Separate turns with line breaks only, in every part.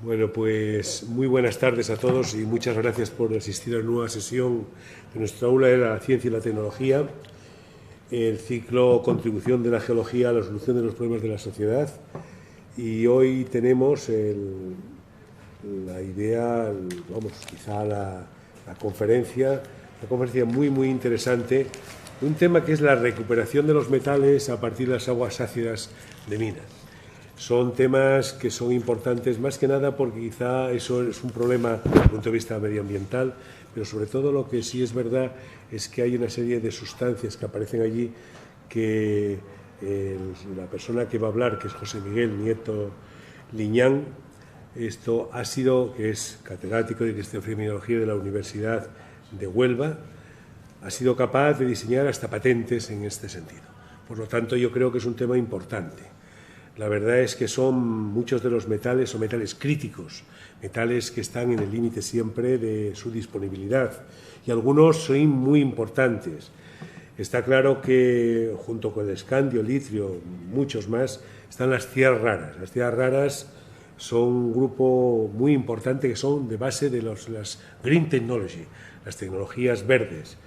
Bueno, pues muy buenas tardes a todos y muchas gracias por asistir a la nueva sesión de nuestra aula de la ciencia y la tecnología, el ciclo Contribución de la geología a la solución de los problemas de la sociedad. Y hoy tenemos la idea, quizá la conferencia muy interesante, un tema que es la recuperación de los metales a partir de las aguas ácidas de minas. Son temas que son importantes más que nada porque quizá eso es un problema desde el punto de vista medioambiental, pero sobre todo lo que sí es verdad es que hay una serie de sustancias que aparecen allí que la persona que va a hablar, que es José Miguel Nieto Liñán, que es catedrático de cristalogiología de la Universidad de Huelva, ha sido capaz de diseñar hasta patentes en este sentido. Por lo tanto, yo creo que es un tema importante. La verdad es que son muchos de los metales, son metales críticos, metales que están en el límite siempre de su disponibilidad, y algunos son muy importantes. Está claro que junto con el escandio, litrio, muchos más, están las tierras raras. Las tierras raras son un grupo muy importante que son de base de las Green Technology, las tecnologías verdes.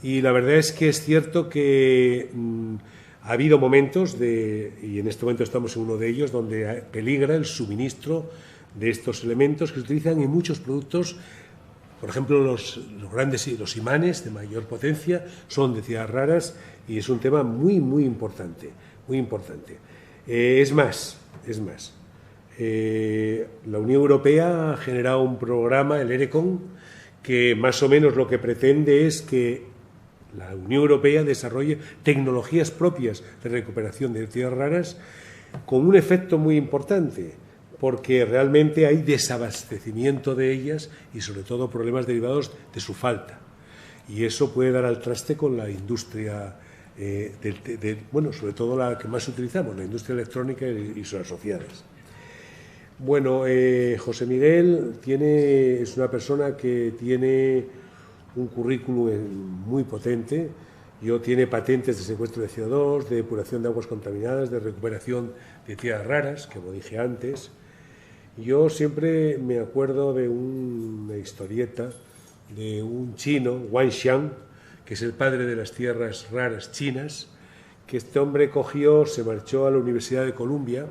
Y la verdad es que es cierto que ha habido momentos, y en este momento estamos en uno de ellos, donde peligra el suministro de estos elementos que se utilizan en muchos productos. Por ejemplo, los grandes imanes de mayor potencia son de tierras raras y es un tema muy importante, muy importante. Es más, la Unión Europea ha generado un programa, el ERECON, que más o menos lo que pretende es que la Unión Europea desarrolle tecnologías propias de recuperación de tierras raras con un efecto muy importante, porque realmente hay desabastecimiento de ellas y sobre todo problemas derivados de su falta. Y eso puede dar al traste con la industria, sobre todo la que más utilizamos, la industria electrónica y sus asociadas. Bueno, José Miguel es una persona que tiene un currículum muy potente. Tiene patentes de secuestro de CO2, de depuración de aguas contaminadas, de recuperación de tierras raras, como dije antes. Yo siempre me acuerdo de una historieta de un chino, Wang Xiang, que es el padre de las tierras raras chinas, que este hombre se marchó a la Universidad de Columbia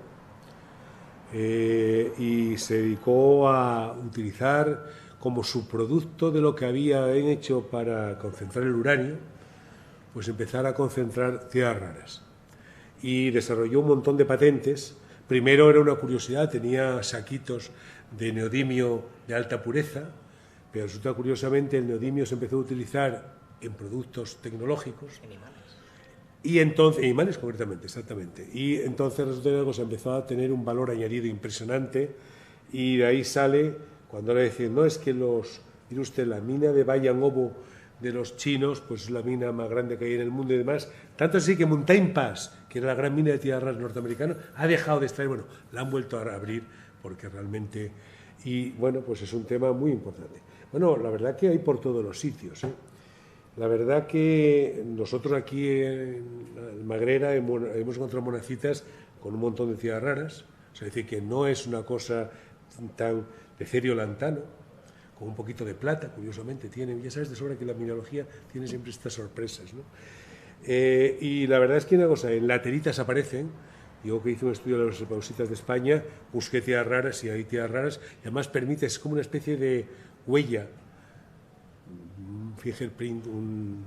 y se dedicó a utilizar como subproducto de lo que habían hecho para concentrar el uranio, pues empezar a concentrar tierras raras. Y desarrolló un montón de patentes. Primero era una curiosidad, tenía saquitos de neodimio de alta pureza, pero resulta curiosamente el neodimio se empezó a utilizar en productos tecnológicos. En imanes. Y entonces, en imanes concretamente, exactamente. Y entonces resulta que se empezó a tener un valor añadido impresionante y de ahí sale. Cuando le decían, no, es que mire usted, la mina de Bayan Obo de los chinos, pues es la mina más grande que hay en el mundo y demás. Tanto así que Mountain Pass, que era la gran mina de tierras raras norteamericana, ha dejado de extraer, la han vuelto a abrir porque realmente. Y bueno, pues es un tema muy importante. Bueno, la verdad que hay por todos los sitios, ¿eh? La verdad que nosotros aquí en Magrera hemos encontrado monacitas con un montón de tierras raras, o sea, es decir, que no es una cosa tan de cerio lantano, con un poquito de plata, curiosamente tienen. Ya sabes de sobra que la mineralogía tiene siempre estas sorpresas, ¿no? Y la verdad es que una cosa, en lateritas aparecen. Yo que hice un estudio de las bauxitas de España, busqué tierras raras y hay tierras raras, y además permite, es como una especie de huella, fingerprint,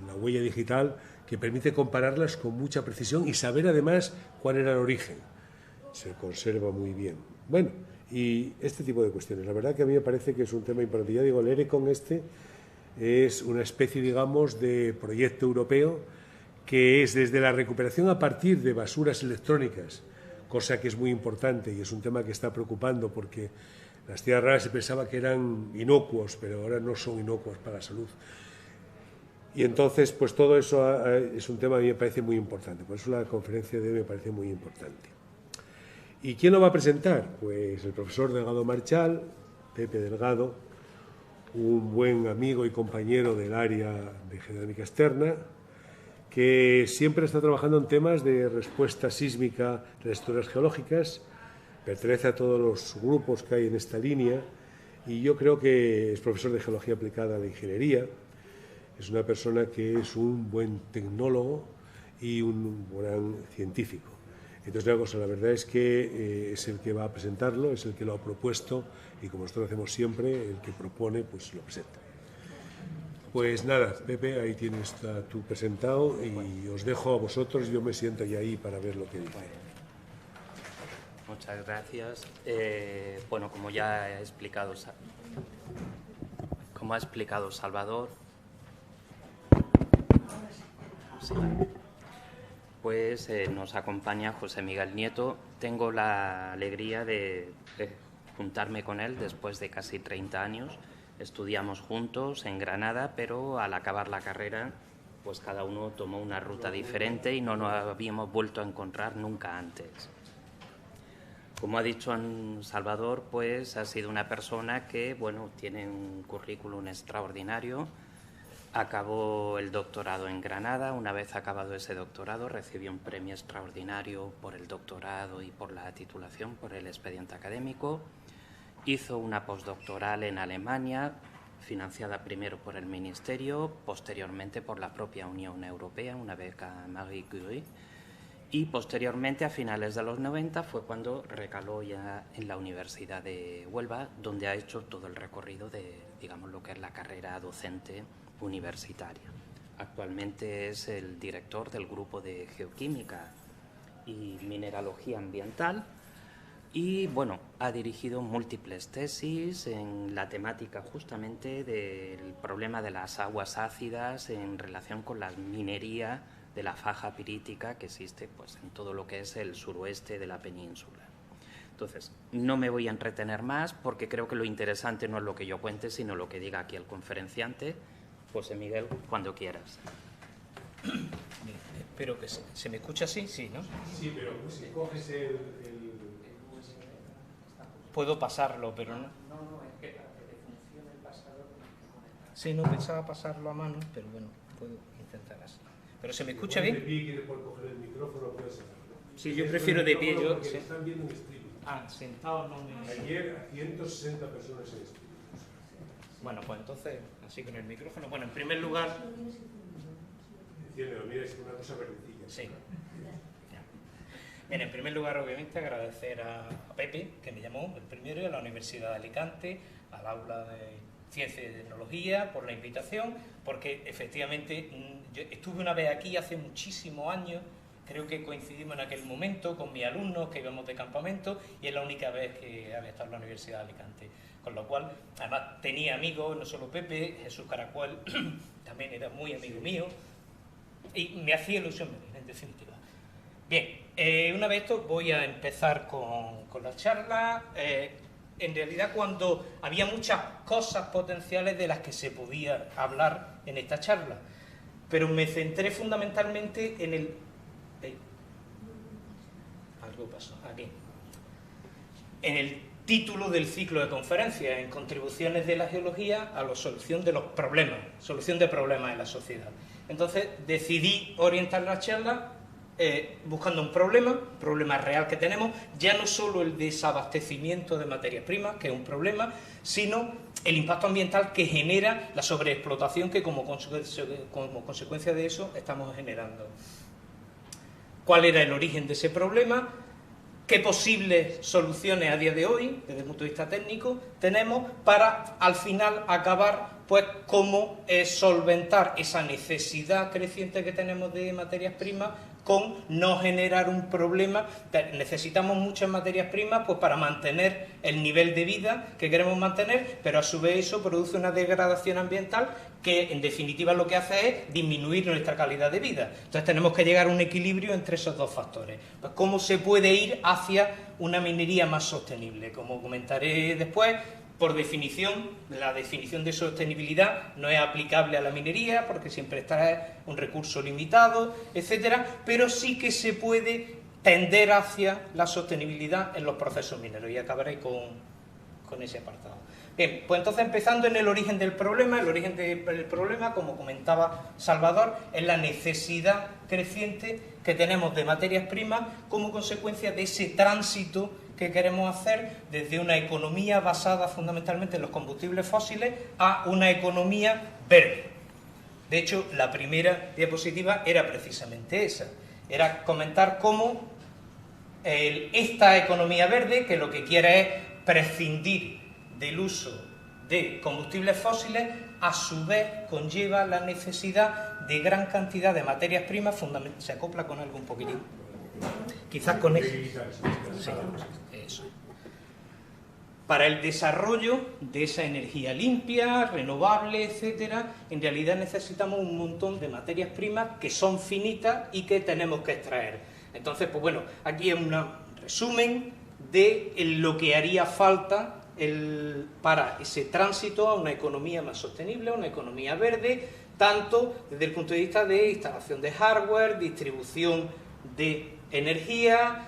la huella digital, que permite compararlas con mucha precisión y saber además cuál era el origen. Se conserva muy bien. Bueno, y este tipo de cuestiones. La verdad que a mí me parece que es un tema importante. Ya digo, el ERECON es una especie, digamos, de proyecto europeo que es desde la recuperación a partir de basuras electrónicas, cosa que es muy importante y es un tema que está preocupando porque las tierras raras se pensaba que eran inocuos, pero ahora no son inocuos para la salud. Y entonces, pues todo eso es un tema que a mí me parece muy importante. Por eso la conferencia de hoy me parece muy importante. ¿Y quién lo va a presentar? Pues el profesor Delgado Marchal, Pepe Delgado, un buen amigo y compañero del área de geodinámica externa, que siempre está trabajando en temas de respuesta sísmica de las estructuras geológicas, pertenece a todos los grupos que hay en esta línea y yo creo que es profesor de Geología Aplicada de Ingeniería. Es una persona que es un buen tecnólogo y un gran científico. Entonces, una cosa, la verdad es que es el que va a presentarlo, es el que lo ha propuesto y como nosotros hacemos siempre, el que propone, pues lo presenta. Pues nada, Pepe, ahí tienes tú presentado y os dejo a vosotros, yo me siento ya ahí para ver lo que dice.
Muchas gracias. Bueno, como ya ha explicado Salvador, pues nos acompaña José Miguel Nieto. Tengo la alegría de juntarme con él después de casi 30 años. Estudiamos juntos en Granada, pero al acabar la carrera, pues cada uno tomó una ruta diferente y no nos habíamos vuelto a encontrar nunca antes. Como ha dicho Salvador, pues ha sido una persona que, bueno, tiene un currículum extraordinario. Acabó el doctorado en Granada. Una vez acabado ese doctorado, recibió un premio extraordinario por el doctorado y por la titulación, por el expediente académico. Hizo una postdoctoral en Alemania, financiada primero por el Ministerio, posteriormente por la propia Unión Europea, una beca Marie Curie. Y posteriormente, a finales de los 90, fue cuando recaló ya en la Universidad de Huelva, donde ha hecho todo el recorrido de, digamos, lo que es la carrera docente universitaria. Actualmente es el director del grupo de Geoquímica y Mineralogía Ambiental y, bueno, ha dirigido múltiples tesis en la temática justamente del problema de las aguas ácidas en relación con la minería de la faja pirítica que existe, pues, en todo lo que es el suroeste de la península. Entonces, no me voy a entretener más porque creo que lo interesante no es lo que yo cuente, sino lo que diga aquí el conferenciante. José Miguel, cuando quieras.
Espero que se me escuche así, sí, ¿no?
Sí, pero si coges el...
Puedo pasarlo, pero no... No, es que para que le funcione el pasador... Sí, no pensaba pasarlo a mano, pero bueno, puedo intentar así. ¿Pero se me escucha bien?
De pie, quieres por coger el micrófono, puedes hacerlo.
Sí, yo prefiero de pie. Yo,
sí. Están viendo en streaming.
Sentado no me...
Ayer 160 personas en streaming.
Bueno, pues entonces, así con el micrófono. Bueno, en primer lugar...
Mira, es una cosa verdecilla.
Sí. Bien, en primer lugar, obviamente, agradecer a Pepe, que me llamó el primero, a la Universidad de Alicante, al aula de Ciencia y Tecnología, por la invitación, porque efectivamente yo estuve una vez aquí hace muchísimos años, creo que coincidimos en aquel momento con mis alumnos que íbamos de campamento y es la única vez que había estado en la Universidad de Alicante. Con lo cual, además tenía amigos, no solo Pepe, Jesús Caracuel también era muy amigo mío y me hacía ilusión venir, en definitiva. Bien, una vez esto voy a empezar con la charla. En realidad, cuando había muchas cosas potenciales de las que se podía hablar en esta charla, pero me centré fundamentalmente en el... algo pasó aquí. En el título del ciclo de conferencias, en contribuciones de la geología a la solución de los problemas, solución de problemas en la sociedad. Entonces decidí orientar la charla buscando un problema real que tenemos, ya no solo el desabastecimiento de materias primas, que es un problema, sino el impacto ambiental que genera la sobreexplotación que como consecuencia de eso estamos generando. ¿Cuál era el origen de ese problema? ¿Qué posibles soluciones a día de hoy, desde el punto de vista técnico, tenemos para al final acabar, pues, cómo solventar esa necesidad creciente que tenemos de materias primas con no generar un problema? Necesitamos muchas materias primas pues para mantener el nivel de vida que queremos mantener, pero a su vez eso produce una degradación ambiental que en definitiva lo que hace es disminuir nuestra calidad de vida. Entonces tenemos que llegar a un equilibrio entre esos dos factores. Pues, ¿cómo se puede ir hacia una minería más sostenible? Como comentaré después, por definición, la definición de sostenibilidad no es aplicable a la minería porque siempre estará un recurso limitado, etcétera, pero sí que se puede tender hacia la sostenibilidad en los procesos mineros y acabaré con ese apartado. Bien, pues entonces empezando en el origen del problema, el origen del problema, como comentaba Salvador, es la necesidad creciente que tenemos de materias primas como consecuencia de ese tránsito que queremos hacer desde una economía basada fundamentalmente en los combustibles fósiles a una economía verde. De hecho, la primera diapositiva era precisamente esa, era comentar cómo esta economía verde, que lo que quiere es prescindir del uso de combustibles fósiles, a su vez conlleva la necesidad de gran cantidad de materias primas, fundamentalmente. ¿Se acopla con algo un poquitín? Quizás con eso. Sí, eso. Para el desarrollo de esa energía limpia, renovable, etcétera, en realidad necesitamos un montón de materias primas que son finitas y que tenemos que extraer. Entonces, pues bueno, aquí es un resumen de lo que haría falta para ese tránsito a una economía más sostenible, a una economía verde, tanto desde el punto de vista de instalación de hardware, distribución de energía,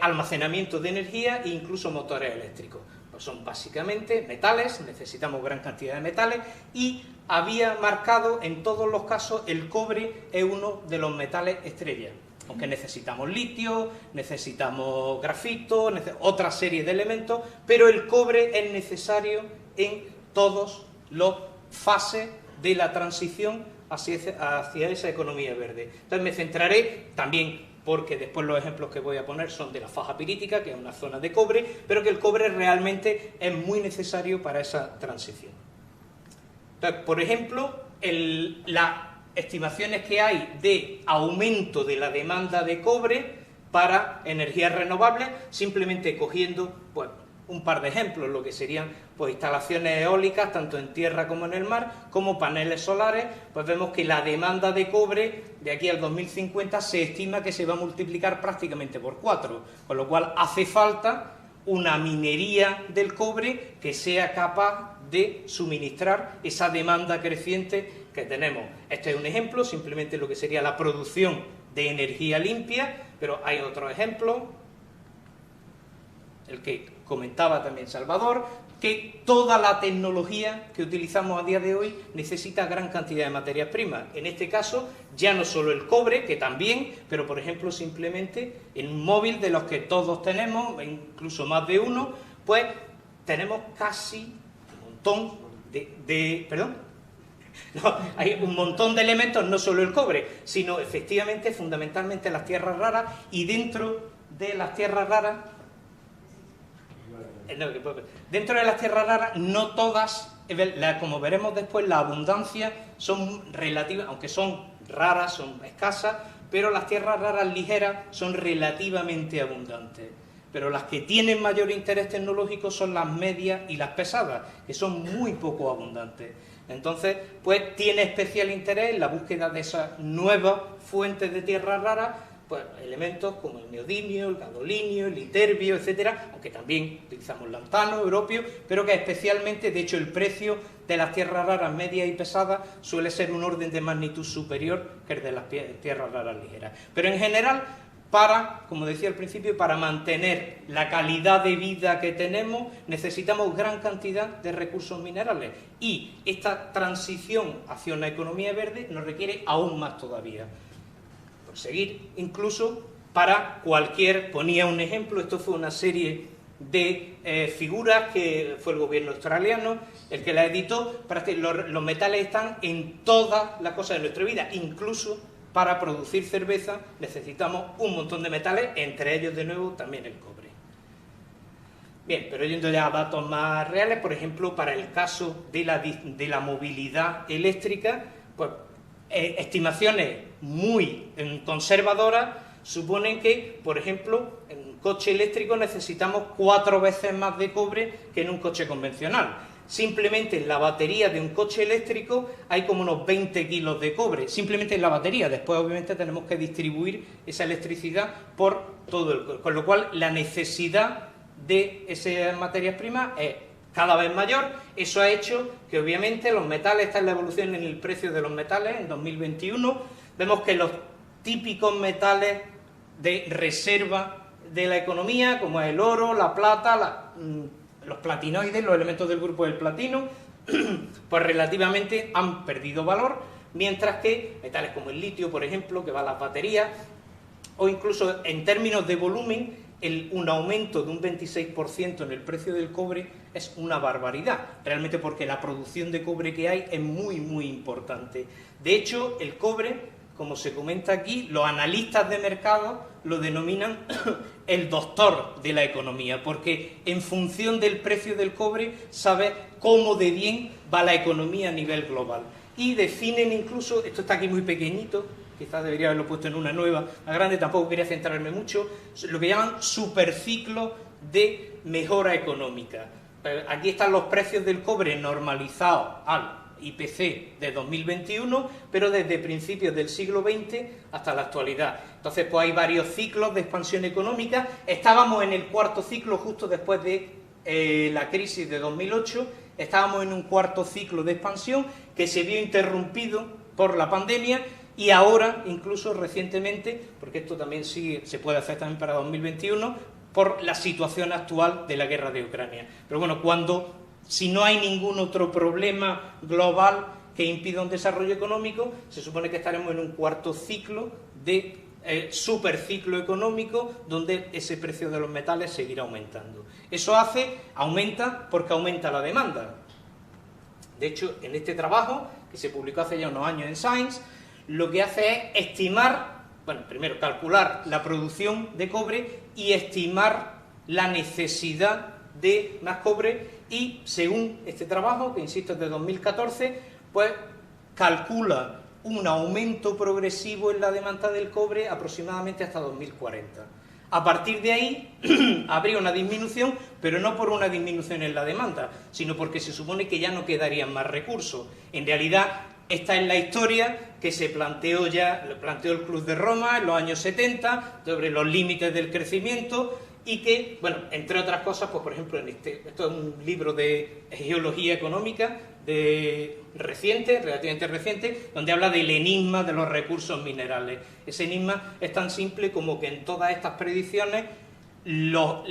almacenamiento de energía e incluso motores eléctricos. Pues son básicamente metales, necesitamos gran cantidad de metales, y había marcado en todos los casos el cobre es uno de los metales estrella. Aunque necesitamos litio, necesitamos grafito, otra serie de elementos, pero el cobre es necesario en todas las fases de la transición hacia esa economía verde. Entonces me centraré también, porque después los ejemplos que voy a poner son de la faja pirítica, que es una zona de cobre, pero que el cobre realmente es muy necesario para esa transición. Entonces, por ejemplo, las estimaciones que hay de aumento de la demanda de cobre para energías renovables, simplemente cogiendo pues, un par de ejemplos, lo que serían pues, instalaciones eólicas, tanto en tierra como en el mar, como paneles solares, pues vemos que la demanda de cobre de aquí al 2050 se estima que se va a multiplicar prácticamente por 4, con lo cual hace falta una minería del cobre que sea capaz de suministrar esa demanda creciente que tenemos. Este es un ejemplo, simplemente lo que sería la producción de energía limpia, pero hay otro ejemplo, el que comentaba también Salvador, que toda la tecnología que utilizamos a día de hoy necesita gran cantidad de materias primas. En este caso, ya no solo el cobre, que también, pero por ejemplo simplemente en un móvil de los que todos tenemos, incluso más de uno, pues tenemos casi un montón No, hay un montón de elementos, no solo el cobre, sino efectivamente, fundamentalmente las tierras raras, y dentro de las tierras raras, no todas, como veremos después, la abundancia son relativas, aunque son raras, son escasas, pero las tierras raras ligeras son relativamente abundantes. Pero las que tienen mayor interés tecnológico son las medias y las pesadas, que son muy poco abundantes. Entonces, pues tiene especial interés en la búsqueda de esas nuevas fuentes de tierras raras, pues elementos como el neodimio, el gadolinio, el iterbio, etcétera, aunque también utilizamos lantano, europio, pero que especialmente, de hecho, el precio de las tierras raras medias y pesadas suele ser un orden de magnitud superior que el de las tierras raras ligeras. Pero en general, como decía al principio, para mantener la calidad de vida que tenemos, necesitamos gran cantidad de recursos minerales. Y esta transición hacia una economía verde nos requiere aún más todavía. Por seguir, incluso para ponía un ejemplo, esto fue una serie de figuras que fue el gobierno australiano el que la editó, para que los metales están en todas las cosas de nuestra vida, incluso para producir cerveza necesitamos un montón de metales, entre ellos de nuevo también el cobre. Bien, pero yendo ya a datos más reales, por ejemplo, para el caso de la movilidad eléctrica, pues estimaciones muy conservadoras suponen que, por ejemplo, en un coche eléctrico necesitamos 4 veces más de cobre que en un coche convencional. Simplemente en la batería de un coche eléctrico hay como unos 20 kilos de cobre, simplemente en la batería. Después, obviamente, tenemos que distribuir esa electricidad por todo el coche, con lo cual la necesidad de esas materias primas es cada vez mayor. Eso ha hecho que, obviamente, los metales, está en la evolución en el precio de los metales en 2021, vemos que los típicos metales de reserva de la economía, como es el oro, la plata, los platinoides, los elementos del grupo del platino, pues relativamente han perdido valor, mientras que metales como el litio, por ejemplo, que va a las baterías, o incluso en términos de volumen, un aumento de un 26% en el precio del cobre es una barbaridad, realmente porque la producción de cobre que hay es muy, muy importante. De hecho, el cobre, como se comenta aquí, los analistas de mercado lo denominan el doctor de la economía, porque en función del precio del cobre sabe cómo de bien va la economía a nivel global. Y definen incluso, esto está aquí muy pequeñito, quizás debería haberlo puesto en una nueva, más grande, tampoco quería centrarme mucho, lo que llaman superciclo de mejora económica. Aquí están los precios del cobre normalizados al IPC de 2021, pero desde principios del siglo XX hasta la actualidad. Entonces, pues hay varios ciclos de expansión económica. Estábamos en el cuarto ciclo justo después de la crisis de 2008, estábamos en un cuarto ciclo de expansión que se vio interrumpido por la pandemia y ahora, incluso recientemente, porque esto también se puede hacer también para 2021, por la situación actual de la guerra de Ucrania. Pero bueno, si no hay ningún otro problema global que impida un desarrollo económico, se supone que estaremos en un cuarto ciclo de superciclo económico donde ese precio de los metales seguirá aumentando. Eso aumenta porque aumenta la demanda. De hecho, en este trabajo, que se publicó hace ya unos años en Science, lo que hace es estimar, bueno, primero calcular la producción de cobre y estimar la necesidad de más cobre y, según este trabajo, que insisto es de 2014, pues calcula un aumento progresivo en la demanda del cobre aproximadamente hasta 2040. A partir de ahí habría una disminución, pero no por una disminución en la demanda, sino porque se supone que ya no quedarían más recursos. En realidad, esta es la historia que se planteó el Club de Roma en los años 70, sobre los límites del crecimiento, y que, bueno, entre otras cosas, pues por ejemplo, esto es un libro de geología económica relativamente reciente, donde habla del enigma de los recursos minerales. Ese enigma es tan simple como que en todas estas predicciones los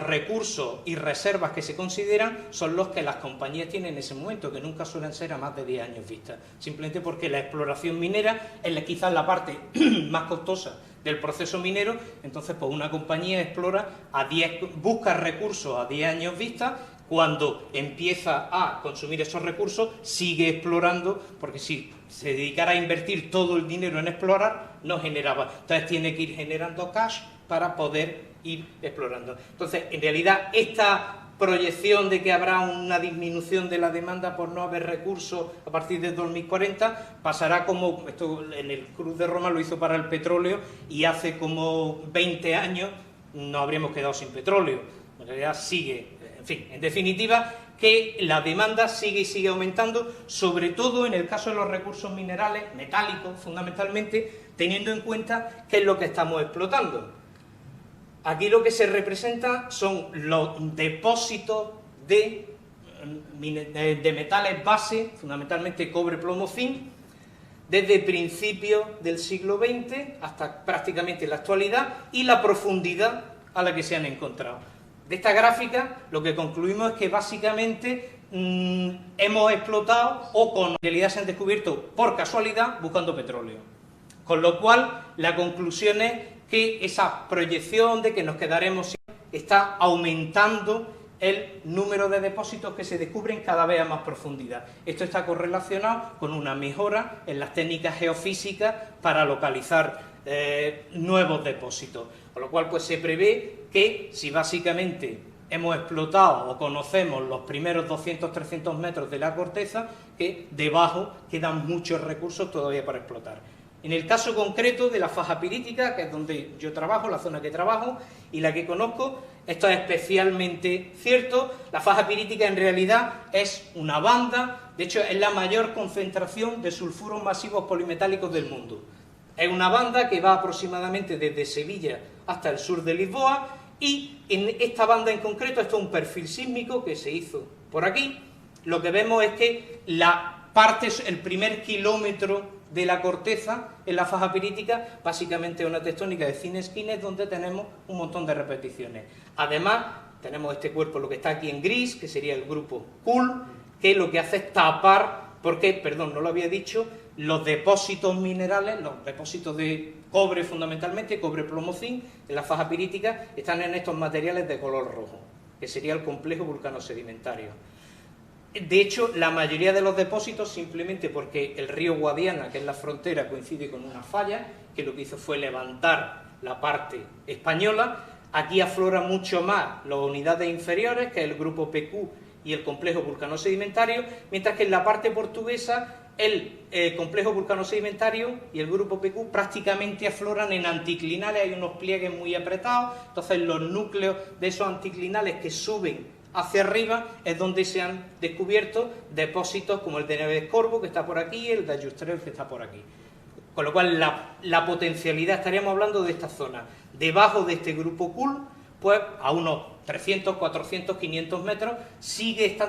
recursos y reservas que se consideran son los que las compañías tienen en ese momento, que nunca suelen ser a más de 10 años vista, simplemente porque la exploración minera es quizás la parte más costosa del proceso minero. Entonces pues una compañía busca recursos a 10 años vista. Cuando empieza a consumir esos recursos, sigue explorando, porque si se dedicara a invertir todo el dinero en explorar, no generaba. Entonces tiene que ir generando cash para poder ir explorando. Entonces, en realidad, esta proyección de que habrá una disminución de la demanda por no haber recursos a partir de 2040 pasará como, esto en el Club de Roma lo hizo para el petróleo, y hace como 20 años no habríamos quedado sin petróleo. En realidad sigue. En fin, en definitiva, que la demanda sigue y sigue aumentando, sobre todo en el caso de los recursos minerales, metálicos fundamentalmente, teniendo en cuenta qué es lo que estamos explotando. Aquí lo que se representa son los depósitos de metales base, fundamentalmente cobre, plomo, zinc, desde principios del siglo XX hasta prácticamente la actualidad, y la profundidad a la que se han encontrado. De esta gráfica lo que concluimos es que básicamente hemos explotado, o en realidad se han descubierto por casualidad, buscando petróleo. Con lo cual la conclusión es que esa proyección de que nos quedaremos está aumentando el número de depósitos que se descubren cada vez a más profundidad. Esto está correlacionado con una mejora en las técnicas geofísicas para localizar nuevos depósitos. Con lo cual pues se prevé que si básicamente hemos explotado o conocemos los primeros 200-300 metros de la corteza, que debajo quedan muchos recursos todavía para explotar. En el caso concreto de la faja pirítica, que es donde yo trabajo, la zona que trabajo y la que conozco, esto es especialmente cierto. La faja pirítica en realidad es una banda, de hecho es la mayor concentración de sulfuros masivos polimetálicos del mundo. Es una banda que va aproximadamente desde Sevilla hasta el sur de Lisboa, y en esta banda en concreto, esto es un perfil sísmico que se hizo por aquí. Lo que vemos es que el primer kilómetro de la corteza en la faja pirítica básicamente es una tectónica de zinc-skegness donde tenemos un montón de repeticiones. Además, tenemos este cuerpo, lo que está aquí en gris, que sería el grupo Cool, que lo que hace es tapar, porque, perdón, no lo había dicho, los depósitos minerales, los depósitos de cobre fundamentalmente, cobre plomo zinc, en la faja pirítica, están en estos materiales de color rojo, que sería el complejo vulcano-sedimentario. De hecho, la mayoría de los depósitos, simplemente porque el río Guadiana, que es la frontera, coincide con una falla, que lo que hizo fue levantar la parte española. Aquí aflora mucho más las unidades inferiores, que es el grupo PQ y el complejo vulcano-sedimentario, mientras que en la parte portuguesa el complejo vulcano-sedimentario y el grupo PQ prácticamente afloran en anticlinales, hay unos pliegues muy apretados, entonces los núcleos de esos anticlinales que suben hacia arriba es donde se han descubierto depósitos como el de Neves Corvo, que está por aquí, y el de Ayustrel, que está por aquí. Con lo cual la potencialidad, estaríamos hablando de esta zona, debajo de este grupo KUL, pues a unos 300, 400, 500 metros,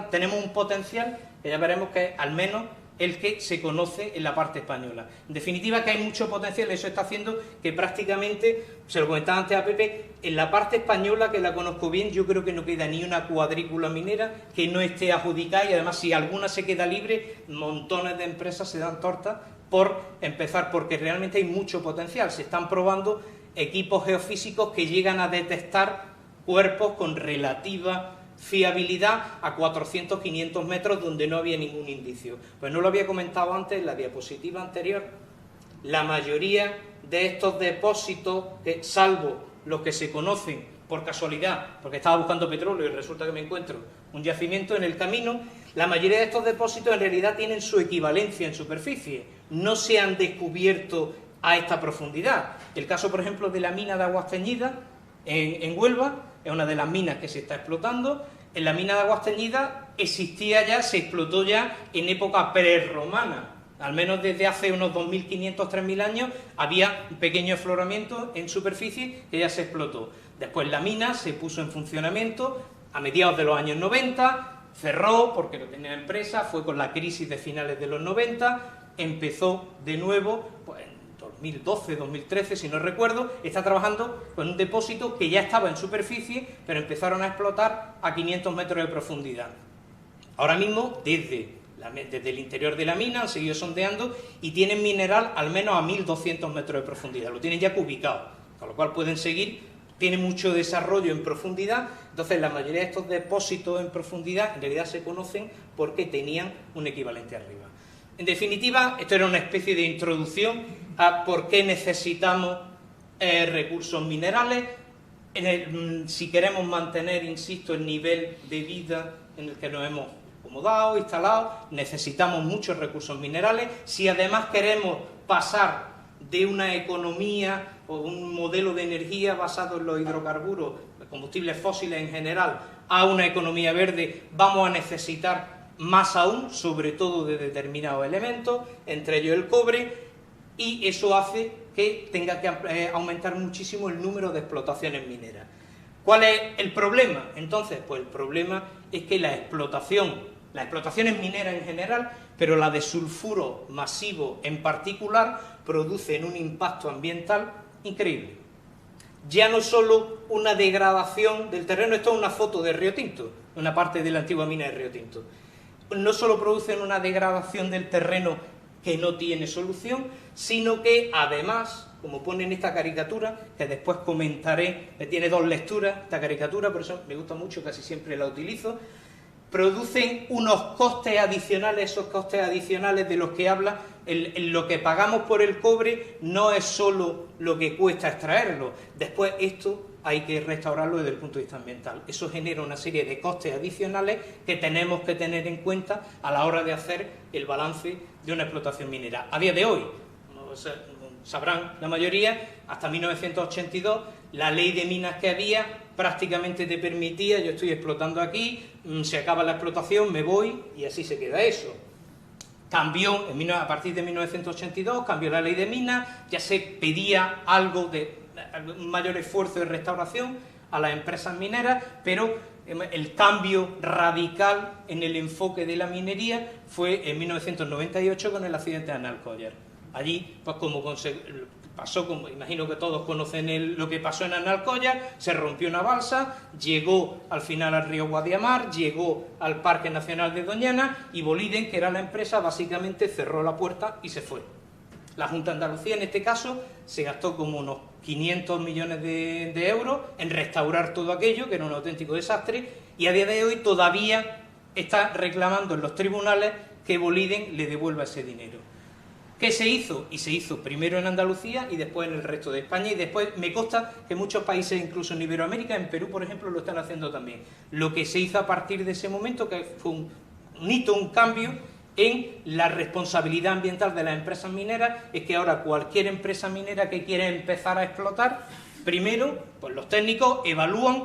tenemos un potencial que ya veremos que es al menos el que se conoce en la parte española. En definitiva, que hay mucho potencial, eso está haciendo que prácticamente, se lo comentaba antes a Pepe, en la parte española, que la conozco bien, yo creo que no queda ni una cuadrícula minera que no esté adjudicada, y además si alguna se queda libre, montones de empresas se dan tortas por empezar, porque realmente hay mucho potencial. Se están probando equipos geofísicos que llegan a detectar cuerpos con relativa fiabilidad a 400, 500 metros donde no había ningún indicio. Pues no lo había comentado antes en la diapositiva anterior, la mayoría de estos depósitos, salvo los que se conocen por casualidad, porque estaba buscando petróleo y resulta que me encuentro un yacimiento en el camino, la mayoría de estos depósitos en realidad tienen su equivalencia en superficie, no se han descubierto a esta profundidad. El caso, por ejemplo, de la mina de Aguas Teñidas en Huelva, es una de las minas que se está explotando. En la mina de Aguas Teñidas existía ya, se explotó ya en época prerromana, al menos desde hace unos 2.500, 3.000 años, había un pequeño afloramiento en superficie que ya se explotó. Después la mina se puso en funcionamiento a mediados de los años 90, cerró porque no tenía empresa, fue con la crisis de finales de los 90, empezó de nuevo, pues, 2012, 2013, si no recuerdo, está trabajando con un depósito que ya estaba en superficie, pero empezaron a explotar a 500 metros de profundidad. Ahora mismo, desde el interior de la mina han seguido sondeando y tienen mineral al menos a 1.200 metros de profundidad, lo tienen ya ubicado, con lo cual pueden seguir, tiene mucho desarrollo en profundidad. Entonces la mayoría de estos depósitos en profundidad en realidad se conocen porque tenían un equivalente arriba. En definitiva, esto era una especie de introducción a por qué necesitamos recursos minerales. Si queremos mantener, insisto, el nivel de vida en el que nos hemos acomodado, instalado, necesitamos muchos recursos minerales. Si además queremos pasar de una economía o un modelo de energía basado en los hidrocarburos, los combustibles fósiles en general, a una economía verde, vamos a necesitar más aún, sobre todo de determinados elementos, entre ellos el cobre, y eso hace que tenga que aumentar muchísimo el número de explotaciones mineras. ¿Cuál es el problema? Entonces, pues el problema es que las explotaciones mineras en general, pero la de sulfuro masivo en particular, producen un impacto ambiental increíble. Ya no solo una degradación del terreno, esto es una foto de Río Tinto, una parte de la antigua mina de Río Tinto. No solo producen una degradación del terreno que no tiene solución, sino que además, como pone en esta caricatura, que después comentaré, que tiene dos lecturas, esta caricatura, por eso me gusta mucho, casi siempre la utilizo, producen unos costes adicionales, esos costes adicionales de los que habla, lo que pagamos por el cobre no es solo lo que cuesta extraerlo, después esto hay que restaurarlo desde el punto de vista ambiental. Eso genera una serie de costes adicionales que tenemos que tener en cuenta a la hora de hacer el balance de una explotación minera. A día de hoy, sabrán la mayoría, hasta 1982, la ley de minas que había prácticamente te permitía, yo estoy explotando aquí, se acaba la explotación, me voy y así se queda eso. Cambió, a partir de 1982, cambió la ley de minas, ya se pedía algo de un mayor esfuerzo de restauración a las empresas mineras, pero el cambio radical en el enfoque de la minería fue en 1998 con el accidente de Analcollar. Allí, pues como pasó, como imagino que todos conocen lo que pasó en Analcoya, se rompió una balsa, llegó al final al río Guadiamar, llegó al Parque Nacional de Doñana y Boliden, que era la empresa, básicamente cerró la puerta y se fue. La Junta de Andalucía, en este caso, se gastó como unos 500 millones de euros en restaurar todo aquello, que era un auténtico desastre, y a día de hoy todavía está reclamando en los tribunales que Boliden le devuelva ese dinero. ¿Qué se hizo? Y se hizo primero en Andalucía y después en el resto de España, y después me consta que muchos países, incluso en Iberoamérica, en Perú, por ejemplo, lo están haciendo también. Lo que se hizo a partir de ese momento, que fue un hito, un cambio en la responsabilidad ambiental de las empresas mineras, es que ahora cualquier empresa minera que quiera empezar a explotar, primero, pues los técnicos evalúan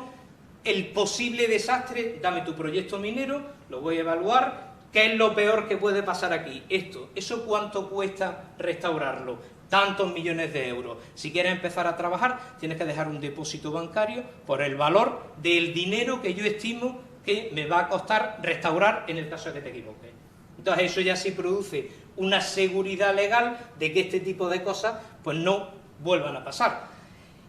el posible desastre. Dame tu proyecto minero, lo voy a evaluar. ¿Qué es lo peor que puede pasar aquí? Esto. ¿Eso cuánto cuesta restaurarlo? Tantos millones de euros. Si quieres empezar a trabajar, tienes que dejar un depósito bancario por el valor del dinero que yo estimo que me va a costar restaurar en el caso de que te equivoques. Entonces eso ya sí produce una seguridad legal de que este tipo de cosas pues no vuelvan a pasar.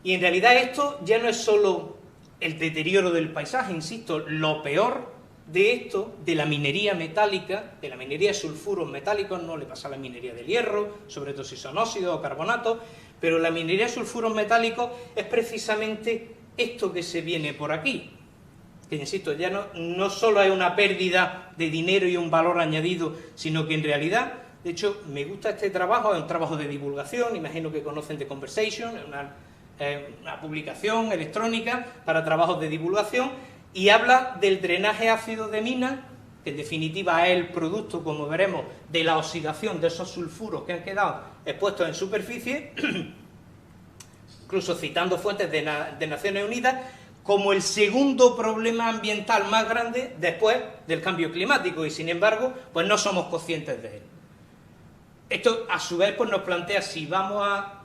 Y en realidad esto ya no es solo el deterioro del paisaje, insisto, lo peor de esto, de la minería metálica, de la minería de sulfuros metálicos, no le pasa a la minería del hierro, sobre todo si son óxidos o carbonatos, pero la minería de sulfuros metálicos es precisamente esto que se viene por aquí, que insisto, ya no solo hay una pérdida de dinero y un valor añadido, sino que en realidad, de hecho, me gusta este trabajo, es un trabajo de divulgación, imagino que conocen The Conversation, es una publicación electrónica para trabajos de divulgación, y habla del drenaje ácido de minas, que en definitiva es el producto, como veremos, de la oxidación de esos sulfuros que han quedado expuestos en superficie, incluso citando fuentes de Naciones Unidas, como el segundo problema ambiental más grande después del cambio climático, y sin embargo, pues no somos conscientes de él. Esto, a su vez, pues nos plantea si vamos a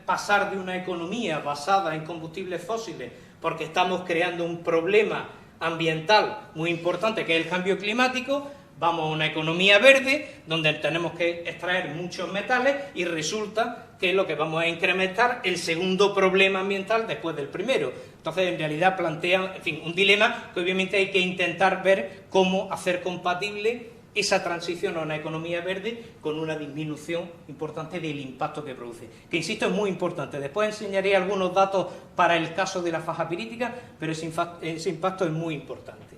pasar de una economía basada en combustibles fósiles porque estamos creando un problema ambiental muy importante que es el cambio climático, vamos a una economía verde donde tenemos que extraer muchos metales y resulta que lo que vamos a incrementar el segundo problema ambiental después del primero. Entonces, en realidad plantea, en fin, un dilema que obviamente hay que intentar ver cómo hacer compatible esa transición a una economía verde con una disminución importante del impacto que produce. Que, insisto, es muy importante. Después enseñaré algunos datos para el caso de la faja pirítica, pero ese impacto es muy importante.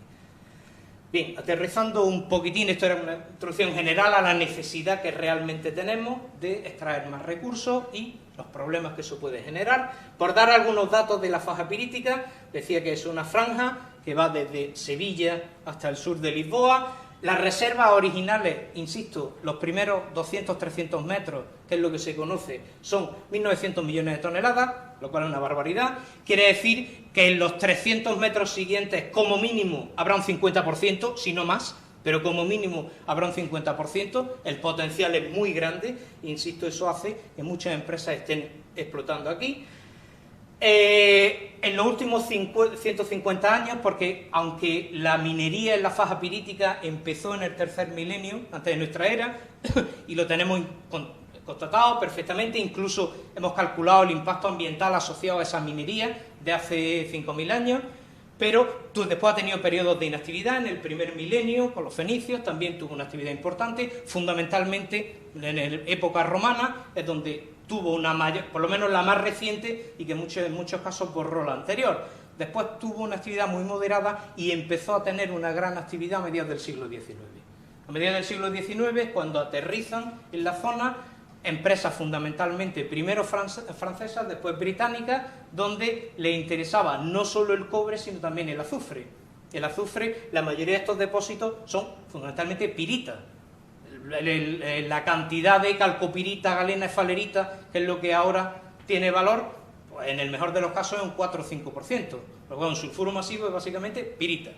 Bien, aterrizando un poquitín, esto era una introducción general a la necesidad que realmente tenemos de extraer más recursos y los problemas que eso puede generar. Por dar algunos datos de la faja pirítica, decía que es una franja que va desde Sevilla hasta el sur de Lisboa. Las reservas originales, insisto, los primeros 200-300 metros, que es lo que se conoce, son 1.900 millones de toneladas, lo cual es una barbaridad. Quiere decir que en los 300 metros siguientes, como mínimo, habrá un 50%, si no más, pero como mínimo habrá un 50%. El potencial es muy grande, insisto, eso hace que muchas empresas estén explotando aquí. En los últimos 150 años, porque aunque la minería en la faja pirítica empezó en el tercer milenio, antes de nuestra era, y lo tenemos constatado perfectamente, incluso hemos calculado el impacto ambiental asociado a esa minería de hace 5.000 años, pero después ha tenido periodos de inactividad. En el primer milenio, con los fenicios, también tuvo una actividad importante, fundamentalmente en la época romana, es donde tuvo una mayor, por lo menos la más reciente, y que en muchos casos borró la anterior. Después tuvo una actividad muy moderada y empezó a tener una gran actividad a mediados del siglo XIX. A mediados del siglo XIX, cuando aterrizan en la zona empresas fundamentalmente, primero francesas, después británicas, donde le interesaba no solo el cobre, sino también el azufre. El azufre, la mayoría de estos depósitos son fundamentalmente piritas. La cantidad de calcopirita, galena, esfalerita, que es lo que ahora tiene valor, pues en el mejor de los casos es un 4 o 5%. Pero bueno, un sulfuro masivo es básicamente pirita.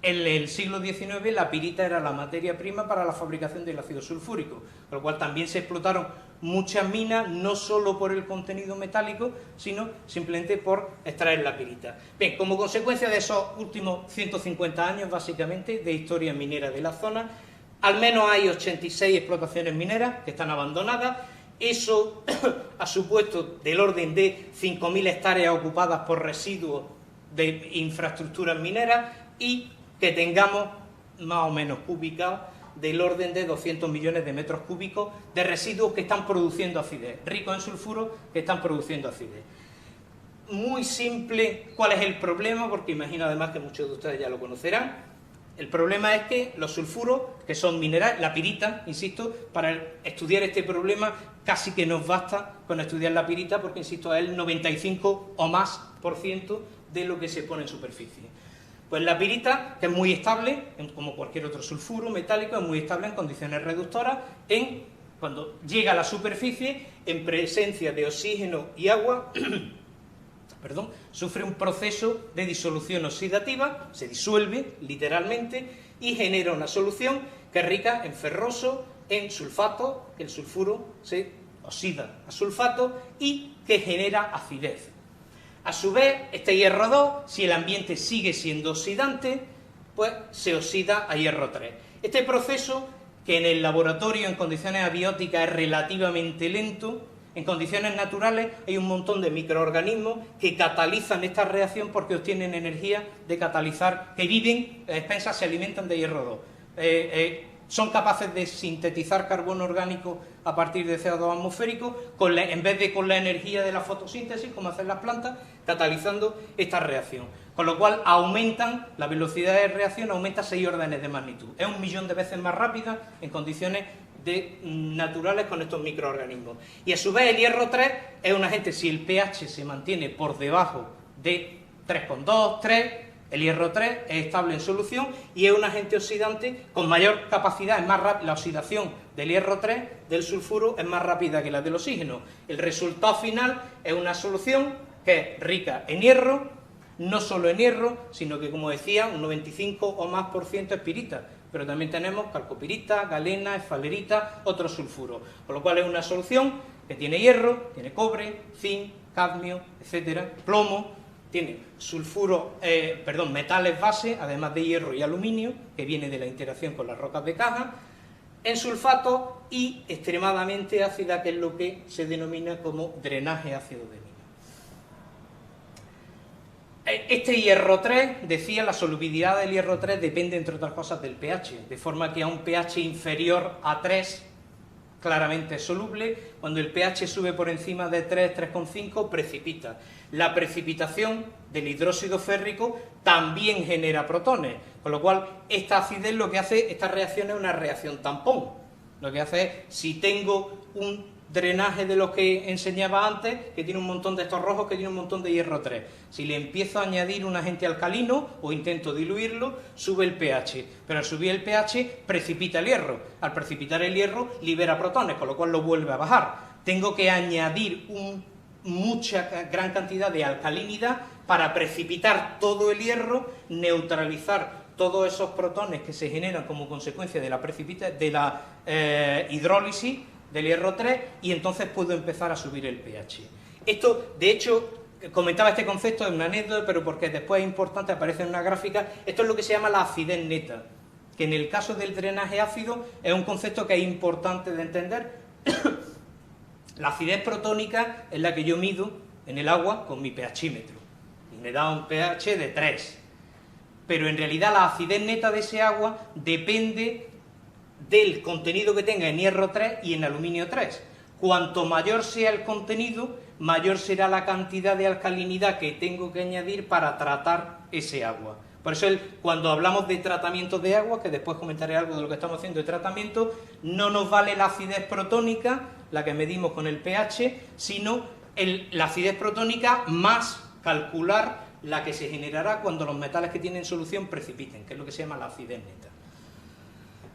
En el siglo XIX la pirita era la materia prima para la fabricación del ácido sulfúrico, con lo cual también se explotaron muchas minas, no solo por el contenido metálico, sino simplemente por extraer la pirita. Bien, como consecuencia de esos últimos 150 años, básicamente, de historia minera de la zona, al menos hay 86 explotaciones mineras que están abandonadas Eso ha supuesto del orden de 5.000 hectáreas ocupadas por residuos de infraestructuras mineras y que tengamos más o menos ubicados del orden de 200 millones de metros cúbicos de residuos que están produciendo acidez, ricos en sulfuro que están produciendo acidez. Muy simple, ¿cuál es el problema? Porque imagino además que muchos de ustedes ya lo conocerán. El problema es que los sulfuros, que son minerales, la pirita, insisto, para estudiar este problema casi que nos basta con estudiar la pirita porque, insisto, es el 95 o más % de lo que se pone en superficie. Pues la pirita, que es muy estable, como cualquier otro sulfuro metálico, es muy estable en condiciones reductoras, cuando llega a la superficie, en presencia de oxígeno y agua, sufre un proceso de disolución oxidativa, se disuelve literalmente y genera una solución que es rica en ferroso, en sulfato, el sulfuro se oxida a sulfato y que genera acidez. A su vez, este hierro 2, si el ambiente sigue siendo oxidante, pues se oxida a hierro 3. Este proceso, que en el laboratorio en condiciones abióticas es relativamente lento, en condiciones naturales hay un montón de microorganismos que catalizan esta reacción porque obtienen energía de catalizar, que viven a expensas, se alimentan de hierro 2. Son capaces de sintetizar carbono orgánico a partir de CO2 atmosférico, en vez de con la energía de la fotosíntesis, como hacen las plantas, catalizando esta reacción. Con lo cual aumentan, la velocidad de reacción aumenta 6 órdenes de magnitud. Es 1 millón de veces más rápida en condiciones naturales con estos microorganismos. Y a su vez el hierro 3 es un agente, si el pH se mantiene por debajo de 3,2, 3, el hierro 3 es estable en solución y es un agente oxidante con mayor capacidad, es más rápida. La oxidación del hierro 3, del sulfuro, es más rápida que la del oxígeno. El resultado final es una solución que es rica en hierro, no solo en hierro, sino que, como decía, un 95 o más % es pirita. Pero también tenemos calcopirita, galena, esfalerita, otros sulfuros. Con lo cual es una solución que tiene hierro, tiene cobre, zinc, cadmio, etcétera, plomo, tiene metales base, además de hierro y aluminio, que viene de la interacción con las rocas de caja, en sulfato y extremadamente ácida, que es lo que se denomina como drenaje ácido de mina. Este hierro 3, decía, la solubilidad del hierro 3 depende, entre otras cosas, del pH, de forma que a un pH inferior a 3 claramente es soluble. Cuando el pH sube por encima de 3, 3,5, precipita. La precipitación del hidróxido férrico también genera protones, con lo cual esta acidez lo que hace, esta reacción es una reacción tampón. Lo que hace es, si tengo un drenaje de los que enseñaba antes, que tiene un montón de estos rojos, que tiene un montón de hierro 3. Si le empiezo a añadir un agente alcalino o intento diluirlo, sube el pH. Pero al subir el pH, precipita el hierro. Al precipitar el hierro, libera protones, con lo cual lo vuelve a bajar. Tengo que añadir gran cantidad de alcalinidad para precipitar todo el hierro, neutralizar todos esos protones que se generan como consecuencia de la hidrólisis del hierro 3, y entonces puedo empezar a subir el pH. Esto, de hecho, comentaba este concepto, es una anécdota, pero porque después es importante, aparece en una gráfica. Esto es lo que se llama la acidez neta, que en el caso del drenaje ácido es un concepto que es importante de entender. La acidez protónica es la que yo mido en el agua con mi pHímetro, y me da un pH de 3. Pero en realidad la acidez neta de ese agua depende del contenido que tenga en hierro 3 y en aluminio 3. Cuanto mayor sea el contenido, mayor será la cantidad de alcalinidad que tengo que añadir para tratar ese agua. Por eso cuando hablamos de tratamiento de agua, que después comentaré algo de lo que estamos haciendo de tratamiento, no nos vale la acidez protónica, la que medimos con el pH, sino la acidez protónica más calcular la que se generará cuando los metales que tienen solución precipiten, que es lo que se llama la acidez neta.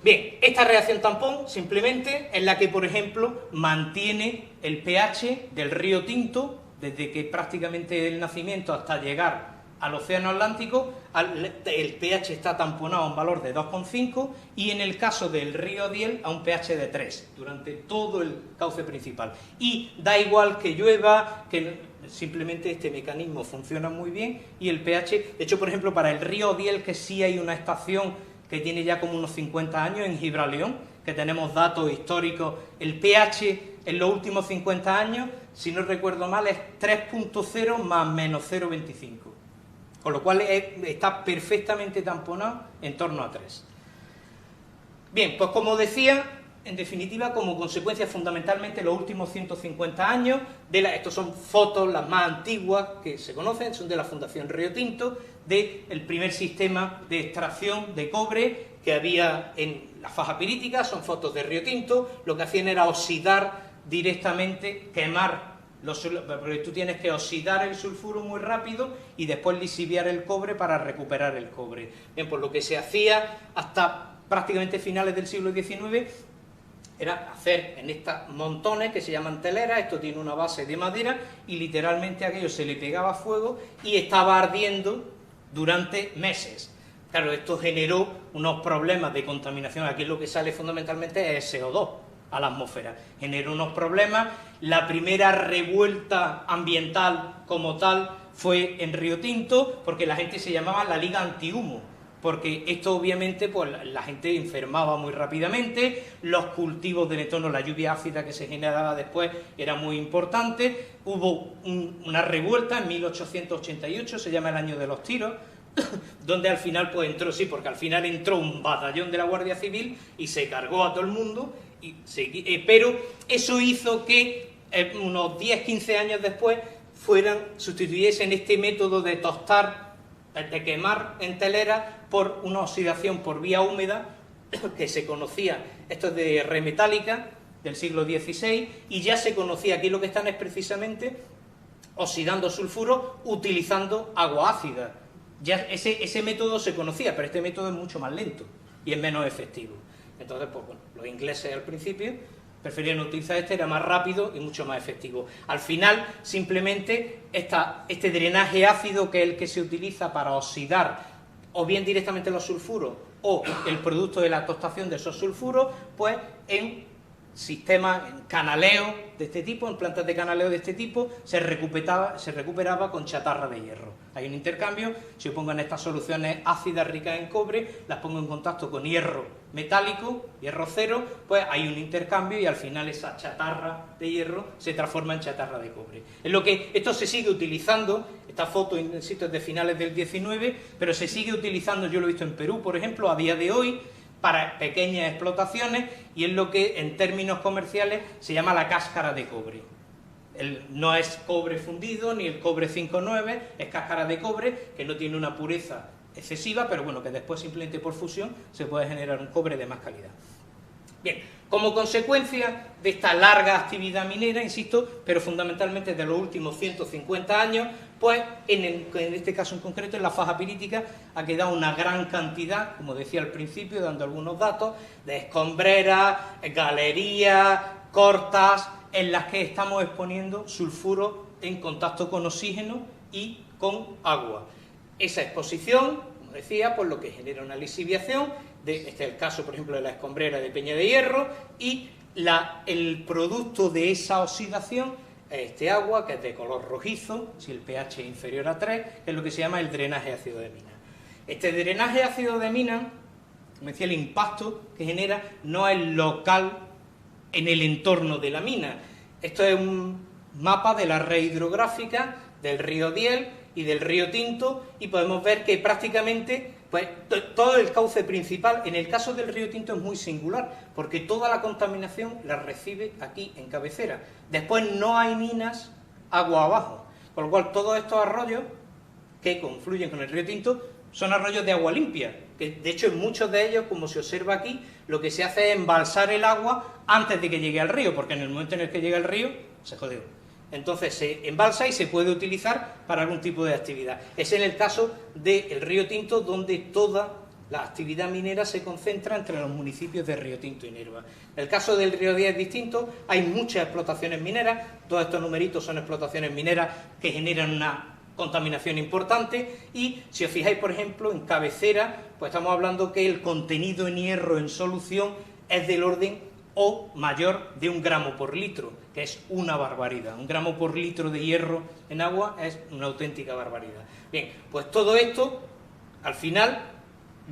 Bien, esta reacción tampón simplemente es la que, por ejemplo, mantiene el pH del río Tinto, desde que prácticamente el nacimiento hasta llegar al océano Atlántico, el pH está tamponado a un valor de 2,5, y en el caso del río Diel a un pH de 3 durante todo el cauce principal. Y da igual que llueva, que simplemente este mecanismo funciona muy bien, y el pH, de hecho, por ejemplo, para el río Diel, que sí hay una estación que tiene ya como unos 50 años en Gibraleón, que tenemos datos históricos, el pH en los últimos 50 años, si no recuerdo mal, es 3.0 más menos 0,25. Con lo cual está perfectamente tamponado en torno a 3. Bien, pues como decía, en definitiva, como consecuencia fundamentalmente los últimos 150 años, estos son fotos las más antiguas que se conocen, son de la Fundación Río Tinto, del primer sistema de extracción de cobre que había en la faja pirítica, son fotos de Río Tinto, lo que hacían era oxidar directamente, quemar, porque tú tienes que oxidar el sulfuro muy rápido y después lisiviar el cobre para recuperar el cobre. Bien, pues lo que se hacía hasta prácticamente finales del siglo XIX era hacer en estas montones que se llaman teleras, esto tiene una base de madera y literalmente aquello se le pegaba fuego y estaba ardiendo durante meses. Claro, esto generó unos problemas de contaminación, aquí lo que sale fundamentalmente es CO2 a la atmósfera, generó unos problemas, la primera revuelta ambiental como tal fue en Río Tinto, porque la gente se llamaba la Liga Antihumo, porque esto obviamente pues la gente enfermaba muy rápidamente, los cultivos de netono, la lluvia ácida que se generaba después era muy importante, hubo una revuelta en 1888, se llama el año de los tiros, donde al final pues entró, sí, porque al final entró un batallón de la Guardia Civil y se cargó a todo el mundo, pero eso hizo que unos 10-15 años después sustituyesen este método de tostar, de quemar en telera por una oxidación por vía húmeda que se conocía, esto es de remetálica del siglo XVI, y ya se conocía, aquí lo que están es precisamente oxidando sulfuro utilizando agua ácida. Ya ese método se conocía, pero este método es mucho más lento y es menos efectivo. Entonces, pues bueno, los ingleses al principio preferían utilizar era más rápido y mucho más efectivo. Al final, simplemente, este drenaje ácido, que es el que se utiliza para oxidar o bien directamente los sulfuros o el producto de la tostación de esos sulfuros, pues en sistemas, en canaleo de este tipo, en plantas de canaleo de este tipo, se recuperaba con chatarra de hierro. Hay un intercambio, si yo pongo en estas soluciones ácidas ricas en cobre, las pongo en contacto con hierro metálico, hierro cero, pues hay un intercambio y al final esa chatarra de hierro se transforma en chatarra de cobre. Es lo que esto se sigue utilizando, esta foto, insisto, es de finales del 19, pero se sigue utilizando, yo lo he visto en Perú, por ejemplo, a día de hoy, para pequeñas explotaciones, y es lo que en términos comerciales se llama la cáscara de cobre. No es cobre fundido ni el cobre 5,9, es cáscara de cobre que no tiene una pureza excesiva, pero bueno, que después simplemente por fusión se puede generar un cobre de más calidad. Bien, como consecuencia de esta larga actividad minera, insisto, pero fundamentalmente de los últimos 150 años, pues en este caso en concreto, en la faja pirítica, ha quedado una gran cantidad, como decía al principio, dando algunos datos, de escombreras, galerías, cortas, en las que estamos exponiendo sulfuro en contacto con oxígeno y con agua. Esa exposición, como decía, pues lo que genera una lisiviación, este es el caso, por ejemplo, de la escombrera de Peña de Hierro, y el producto de esa oxidación es este agua, que es de color rojizo, si el pH es inferior a 3, que es lo que se llama el drenaje ácido de mina. Este drenaje ácido de mina, como decía, el impacto que genera no es local en el entorno de la mina. Esto es un mapa de la red hidrográfica del río Diel y del río Tinto, y podemos ver que prácticamente pues, todo el cauce principal, en el caso del río Tinto es muy singular, porque toda la contaminación la recibe aquí en cabecera. Después no hay minas agua abajo, con lo cual todos estos arroyos que confluyen con el río Tinto son arroyos de agua limpia, que de hecho en muchos de ellos, como se observa aquí, lo que se hace es embalsar el agua antes de que llegue al río, porque en el momento en el que llega al río, se jodió. Entonces se embalsa y se puede utilizar para algún tipo de actividad. Es en el caso del río Tinto, donde toda la actividad minera se concentra entre los municipios de Río Tinto y Nerva. En el caso del río Diel es distinto, hay muchas explotaciones mineras, todos estos numeritos son explotaciones mineras que generan una contaminación importante, y si os fijáis, por ejemplo, en cabecera, pues estamos hablando que el contenido en hierro en solución es del orden o mayor de 1 gramo por litro, que es una barbaridad. 1 gramo por litro de hierro en agua es una auténtica barbaridad. Bien, pues todo esto, al final,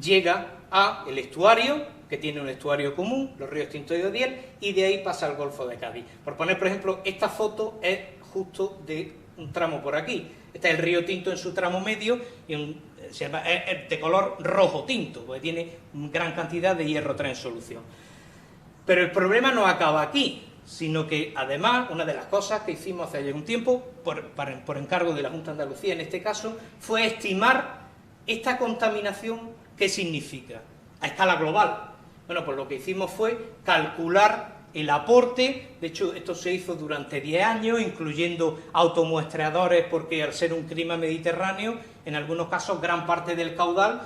llega al estuario, que tiene un estuario común, los ríos Tinto y Odiel, y de ahí pasa al Golfo de Cádiz. Por poner, por ejemplo, esta foto es justo de un tramo por aquí. Este es el río Tinto en su tramo medio, y es de color rojo tinto, porque tiene gran cantidad de hierro 3 en solución. Pero el problema no acaba aquí, sino que además una de las cosas que hicimos hace ya un tiempo, por encargo de la Junta de Andalucía en este caso, fue estimar esta contaminación, ¿qué significa? A escala global. Bueno, pues lo que hicimos fue calcular el aporte. De hecho, esto se hizo durante 10 años, incluyendo automuestreadores, porque al ser un clima mediterráneo, en algunos casos gran parte del caudal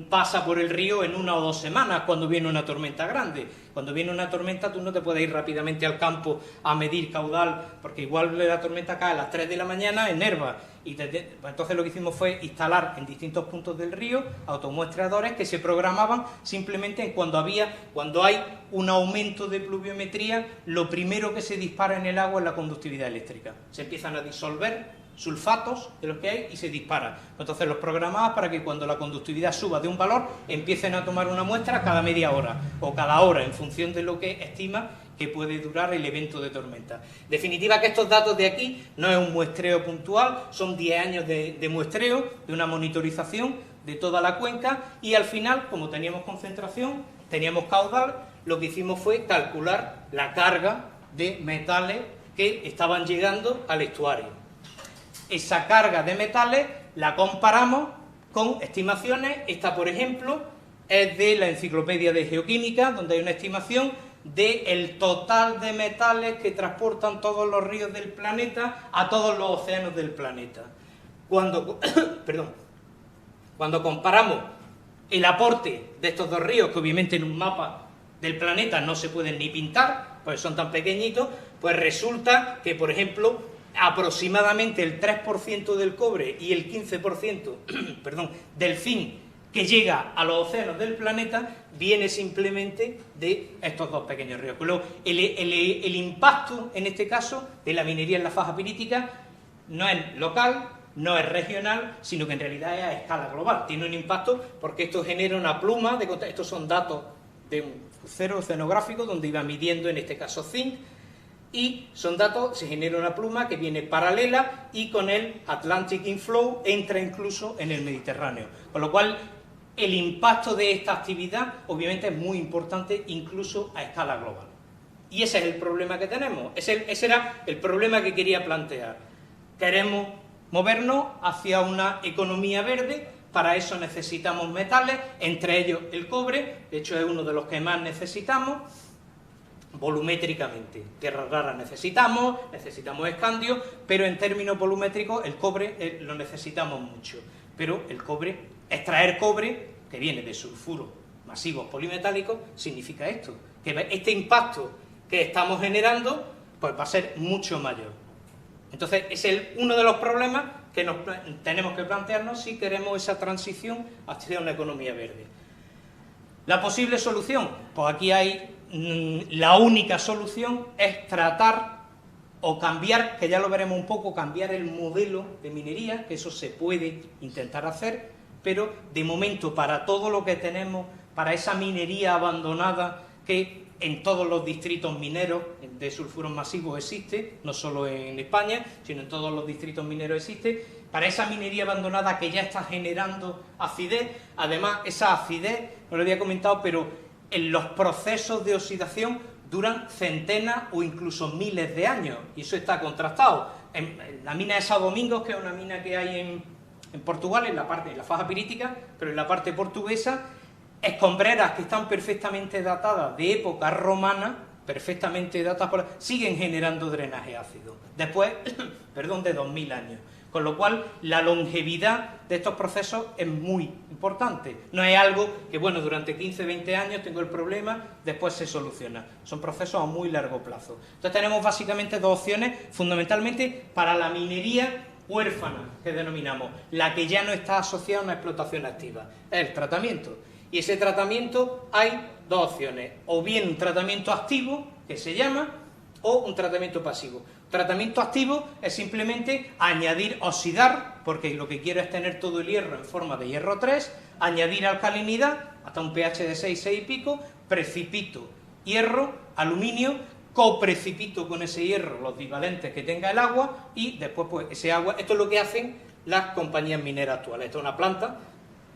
pasa por el río en 1 o 2 semanas cuando viene una tormenta grande. Cuando viene una tormenta tú no te puedes ir rápidamente al campo a medir caudal, porque igual la tormenta cae a las 3 de la mañana en Nerva. Entonces lo que hicimos fue instalar en distintos puntos del río automuestreadores que se programaban simplemente cuando hay un aumento de pluviometría, lo primero que se dispara en el agua es la conductividad eléctrica. Se empiezan a disolver sulfatos de los que hay y se dispara. Entonces los programaba para que cuando la conductividad suba de un valor empiecen a tomar una muestra cada media hora o cada hora en función de lo que estima que puede durar el evento de tormenta. En definitiva, que estos datos de aquí no es un muestreo puntual, son 10 años de muestreo, de una monitorización de toda la cuenca, y al final, como teníamos concentración, teníamos caudal, lo que hicimos fue calcular la carga de metales que estaban llegando al estuario. Esa carga de metales la comparamos con estimaciones. Esta, por ejemplo, es de la Enciclopedia de Geoquímica, donde hay una estimación del total de metales que transportan todos los ríos del planeta a todos los océanos del planeta. Cuando comparamos el aporte de estos dos ríos, que obviamente en un mapa del planeta no se pueden ni pintar, pues son tan pequeñitos, pues resulta que, por ejemplo, aproximadamente el 3% del cobre y el 15% del zinc que llega a los océanos del planeta viene simplemente de estos dos pequeños ríos. Luego, el impacto, en este caso, de la minería en la faja pirítica no es local, no es regional, sino que en realidad es a escala global. Tiene un impacto porque esto genera una pluma, estos son datos de un crucero oceanográfico donde iba midiendo, en este caso, zinc, y son datos, se genera una pluma que viene paralela y con el Atlantic Inflow entra incluso en el Mediterráneo. Con lo cual, el impacto de esta actividad obviamente es muy importante incluso a escala global. Y ese es el problema que tenemos, ese era el problema que quería plantear. Queremos movernos hacia una economía verde, para eso necesitamos metales, entre ellos el cobre, de hecho es uno de los que más necesitamos, volumétricamente. Tierras raras necesitamos escandio, pero en términos volumétricos el cobre lo necesitamos mucho. Pero el cobre, extraer cobre, que viene de sulfuros masivos polimetálicos, significa esto, que este impacto que estamos generando pues va a ser mucho mayor. Entonces es uno de los problemas que tenemos que plantearnos si queremos esa transición hacia una economía verde. La posible solución, pues aquí hay la única solución es tratar o cambiar, que ya lo veremos un poco, cambiar el modelo de minería, que eso se puede intentar hacer, pero de momento para todo lo que tenemos, para esa minería abandonada que en todos los distritos mineros de sulfuros masivos existe, no solo en España, sino en todos los distritos mineros existe, para esa minería abandonada que ya está generando acidez, además esa acidez, no lo había comentado, pero en los procesos de oxidación duran centenas o incluso miles de años, y eso está contrastado. En la mina de São Domingos, que es una mina que hay en Portugal, en la faja pirítica, pero en la parte portuguesa, escombreras que están perfectamente datadas de época romana, perfectamente datadas, siguen generando drenaje ácido, después, de 2000 años. Con lo cual, la longevidad de estos procesos es muy importante. No es algo que, bueno, durante 15, 20 años tengo el problema, después se soluciona. Son procesos a muy largo plazo. Entonces tenemos básicamente dos opciones, fundamentalmente para la minería huérfana, que denominamos, la que ya no está asociada a una explotación activa. Es el tratamiento. Y ese tratamiento hay dos opciones, o bien un tratamiento activo, que se llama, o un tratamiento pasivo. Tratamiento activo es simplemente añadir, oxidar, porque lo que quiero es tener todo el hierro en forma de hierro 3, añadir alcalinidad, hasta un pH de 6, 6 y pico, precipito hierro, aluminio, coprecipito con ese hierro los divalentes que tenga el agua y después pues ese agua, esto es lo que hacen las compañías mineras actuales. Esto es una planta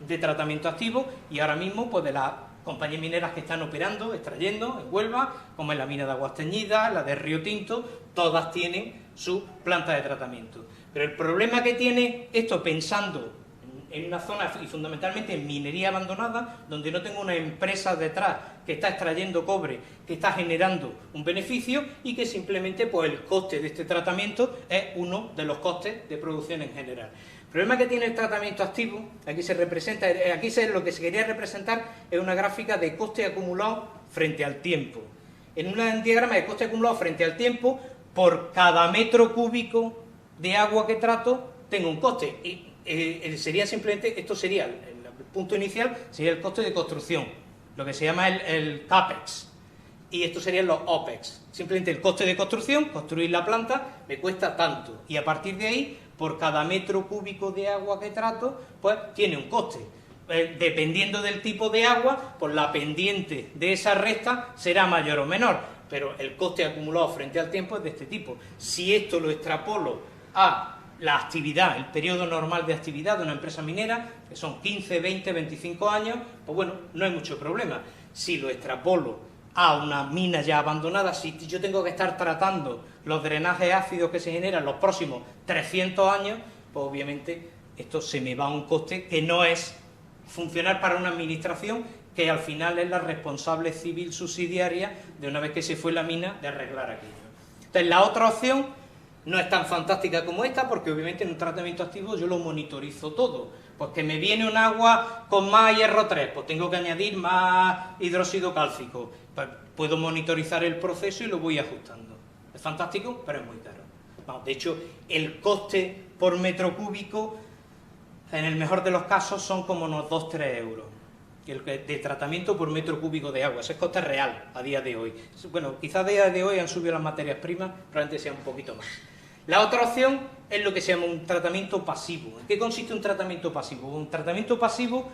de tratamiento activo y ahora mismo pues de las compañías mineras que están operando, extrayendo en Huelva, como es la mina de Aguas Teñidas, la de Río Tinto, todas tienen su planta de tratamiento. Pero el problema que tiene esto, pensando en una zona y fundamentalmente en minería abandonada, donde no tengo una empresa detrás que está extrayendo cobre, que está generando un beneficio y que simplemente pues el coste de este tratamiento es uno de los costes de producción en general. El problema que tiene el tratamiento activo, aquí se representa, lo que se quería representar es una gráfica de coste acumulado frente al tiempo. En un diagrama de coste acumulado frente al tiempo, por cada metro cúbico de agua que trato, tengo un coste. Y sería simplemente, esto sería el punto inicial, sería el coste de construcción, lo que se llama el CAPEX. Y esto serían los OPEX. Simplemente el coste de construcción, construir la planta, me cuesta tanto. Y a partir de ahí, por cada metro cúbico de agua que trato, pues tiene un coste. Dependiendo del tipo de agua, pues la pendiente de esa recta será mayor o menor. Pero el coste acumulado frente al tiempo es de este tipo. Si esto lo extrapolo a la actividad, el periodo normal de actividad de una empresa minera, que son 15, 20, 25 años, pues bueno, no hay mucho problema. Si lo extrapolo a una mina ya abandonada, si yo tengo que estar tratando los drenajes ácidos que se generan los próximos 300 años, pues obviamente esto se me va a un coste que no es funcionar para una administración que al final es la responsable civil subsidiaria de una vez que se fue la mina de arreglar aquello. Entonces la otra opción no es tan fantástica como esta, porque obviamente en un tratamiento activo yo lo monitorizo todo. Pues que me viene un agua con más hierro 3, pues tengo que añadir más hidróxido cálcico. Pues puedo monitorizar el proceso y lo voy ajustando. Es fantástico, pero es muy caro. Vamos, de hecho, el coste por metro cúbico, en el mejor de los casos, son como unos 2-3 euros. De tratamiento por metro cúbico de agua. Ese es coste real a día de hoy. Bueno, quizás a día de hoy han subido las materias primas, probablemente sea un poquito más. La otra opción es lo que se llama un tratamiento pasivo. ¿En qué consiste un tratamiento pasivo? Un tratamiento pasivo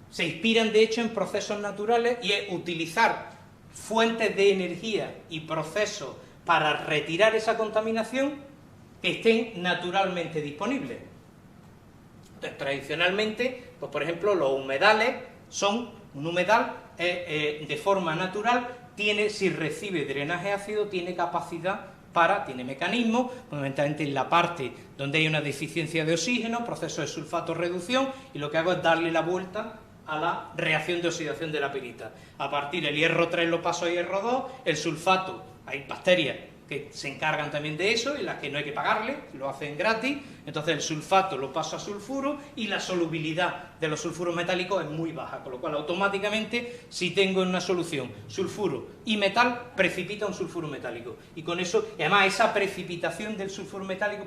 se inspiran de hecho en procesos naturales y es utilizar fuentes de energía y procesos para retirar esa contaminación que estén naturalmente disponibles. Entonces, tradicionalmente, pues por ejemplo, los humedales son, un humedal de forma natural, si recibe drenaje ácido, tiene capacidad tiene mecanismos, fundamentalmente en la parte donde hay una deficiencia de oxígeno, proceso de sulfato-reducción, y lo que hago es darle la vuelta a la reacción de oxidación de la pirita. A partir del hierro 3 lo paso a hierro 2, el sulfato, hay bacterias que se encargan también de eso, y las que no hay que pagarle, lo hacen gratis, entonces el sulfato lo paso a sulfuro y la solubilidad de los sulfuros metálicos es muy baja, con lo cual automáticamente si tengo en una solución sulfuro y metal, precipita un sulfuro metálico. Y con eso, y además esa precipitación del sulfuro metálico,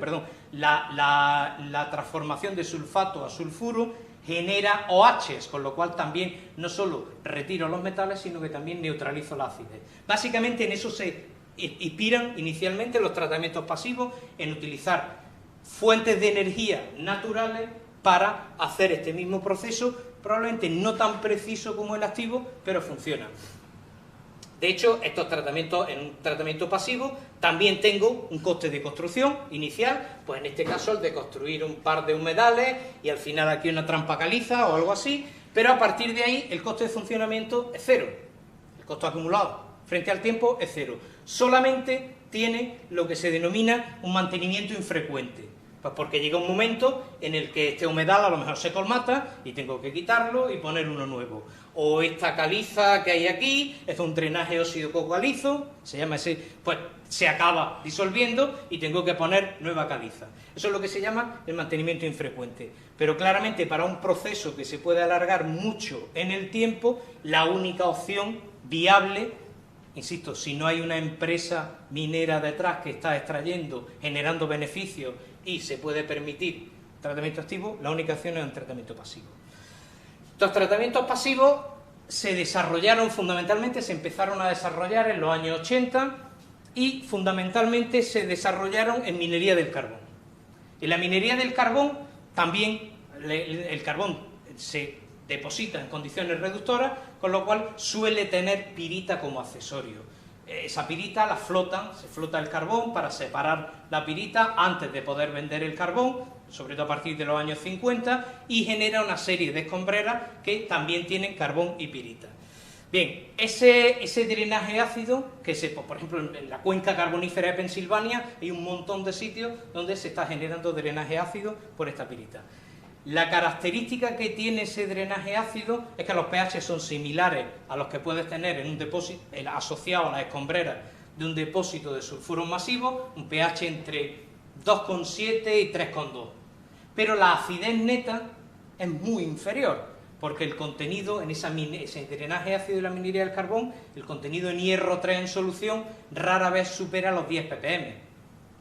la transformación de sulfato a sulfuro genera OHs, con lo cual también no solo retiro los metales, sino que también neutralizo la acidez. Básicamente en eso se inspiran inicialmente los tratamientos pasivos, en utilizar fuentes de energía naturales para hacer este mismo proceso, probablemente no tan preciso como el activo, pero funciona. De hecho, estos tratamientos, en un tratamiento pasivo, también tengo un coste de construcción inicial, pues en este caso el de construir un par de humedales y al final aquí una trampa caliza o algo así, pero a partir de ahí el coste de funcionamiento es cero, el costo acumulado frente al tiempo es cero. Solamente tiene lo que se denomina un mantenimiento infrecuente, pues porque llega un momento en el que este humedal a lo mejor se colmata y tengo que quitarlo y poner uno nuevo. O esta caliza que hay aquí, es un drenaje óxido-calizo, se llama ese, pues se acaba disolviendo y tengo que poner nueva caliza. Eso es lo que se llama el mantenimiento infrecuente. Pero claramente para un proceso que se puede alargar mucho en el tiempo, la única opción viable, insisto, si no hay una empresa minera detrás que está extrayendo, generando beneficios y se puede permitir tratamiento activo, la única opción es un tratamiento pasivo. Estos tratamientos pasivos se desarrollaron fundamentalmente, se empezaron a desarrollar en los años 80 y fundamentalmente se desarrollaron en minería del carbón. En la minería del carbón también el carbón se deposita en condiciones reductoras, con lo cual suele tener pirita como accesorio. Esa pirita la flotan, se flota el carbón para separar la pirita antes de poder vender el carbón, sobre todo a partir de los años 50, y genera una serie de escombreras que también tienen carbón y pirita. Bien, ese drenaje ácido, por ejemplo, en la cuenca carbonífera de Pensilvania hay un montón de sitios donde se está generando drenaje ácido por esta pirita. La característica que tiene ese drenaje ácido es que los pH son similares a los que puedes tener en un depósito asociado a las escombreras de un depósito de sulfuros masivos, un pH entre 2,7 y 3,2. Pero la acidez neta es muy inferior, porque el contenido en ese drenaje ácido de la minería del carbón, el contenido en hierro 3 en solución rara vez supera los 10 ppm,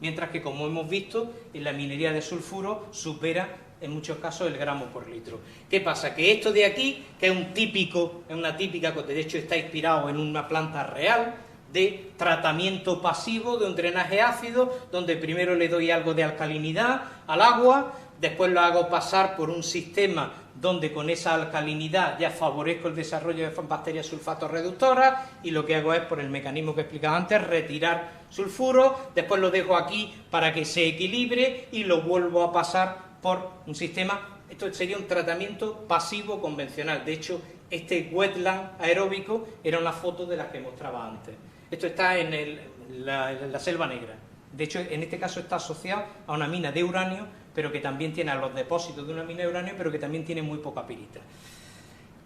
mientras que, como hemos visto, en la minería de sulfuro supera en muchos casos el gramo por litro. ¿Qué pasa? Que esto de aquí, que es una típica, que de hecho está inspirado en una planta real, de tratamiento pasivo de un drenaje ácido, donde primero le doy algo de alcalinidad al agua, después lo hago pasar por un sistema donde con esa alcalinidad ya favorezco el desarrollo de bacterias sulfato-reductoras, y lo que hago es, por el mecanismo que he explicado antes, retirar sulfuro, después lo dejo aquí para que se equilibre y lo vuelvo a pasar por un sistema. Esto sería un tratamiento pasivo convencional. De hecho, este wetland aeróbico era una foto de las que mostraba antes. Esto está en la Selva Negra. De hecho, en este caso está asociado a una mina de uranio, pero que también tiene a los depósitos de una mina de uranio, pero que también tiene muy poca pirita.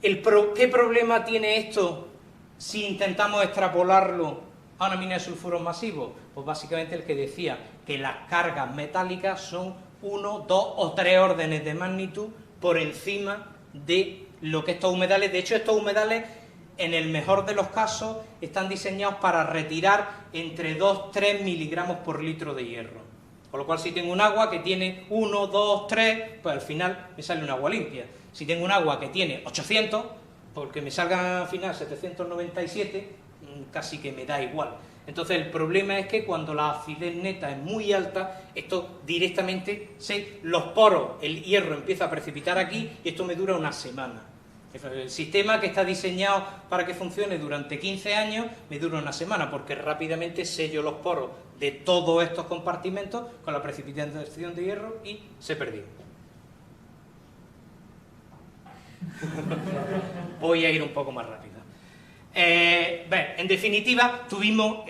¿Qué problema tiene esto si intentamos extrapolarlo a una mina de sulfuros masivos? Pues básicamente el que decía, que las cargas metálicas son 1, 2 o 3 órdenes de magnitud por encima de lo que estos humedales. De hecho, estos humedales, en el mejor de los casos, están diseñados para retirar entre 2-3 miligramos por litro de hierro. Con lo cual, si tengo un agua que tiene 1, 2, 3, pues al final me sale un agua limpia. Si tengo un agua que tiene 800, porque me salga al final 797, casi que me da igual. Entonces el problema es que cuando la acidez neta es muy alta, esto directamente, los poros, el hierro empieza a precipitar aquí y esto me dura una semana. El sistema, que está diseñado para que funcione durante 15 años, me dura una semana, porque rápidamente sello los poros de todos estos compartimentos con la precipitación de hierro y se perdió. Voy a ir un poco más rápido. En definitiva, tuvimos,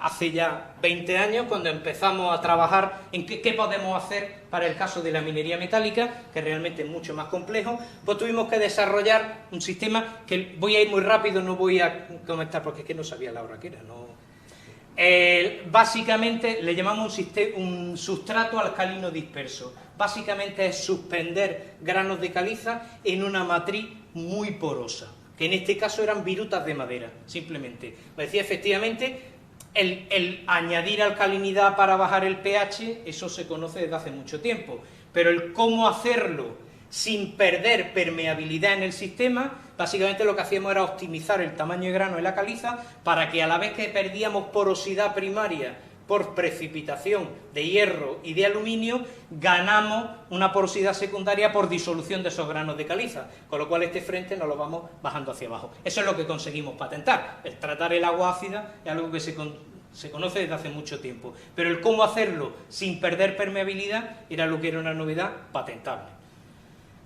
hace ya 20 años, cuando empezamos a trabajar en qué podemos hacer para el caso de la minería metálica, que realmente es mucho más complejo, pues tuvimos que desarrollar un sistema que voy a ir muy rápido, no voy a comentar porque es que no sabía la hora que era. Básicamente le llamamos un sustrato alcalino disperso. Básicamente es suspender granos de caliza en una matriz muy porosa, que en este caso eran virutas de madera, simplemente. Me decía, efectivamente, el añadir alcalinidad para bajar el pH, eso se conoce desde hace mucho tiempo, pero el cómo hacerlo sin perder permeabilidad en el sistema, básicamente lo que hacíamos era optimizar el tamaño de grano de la caliza para que, a la vez que perdíamos porosidad primaria por precipitación de hierro y de aluminio, ganamos una porosidad secundaria por disolución de esos granos de caliza, con lo cual este frente nos lo vamos bajando hacia abajo. Eso es lo que conseguimos patentar. El tratar el agua ácida es algo que se conoce desde hace mucho tiempo, pero el cómo hacerlo sin perder permeabilidad era lo que era una novedad patentable.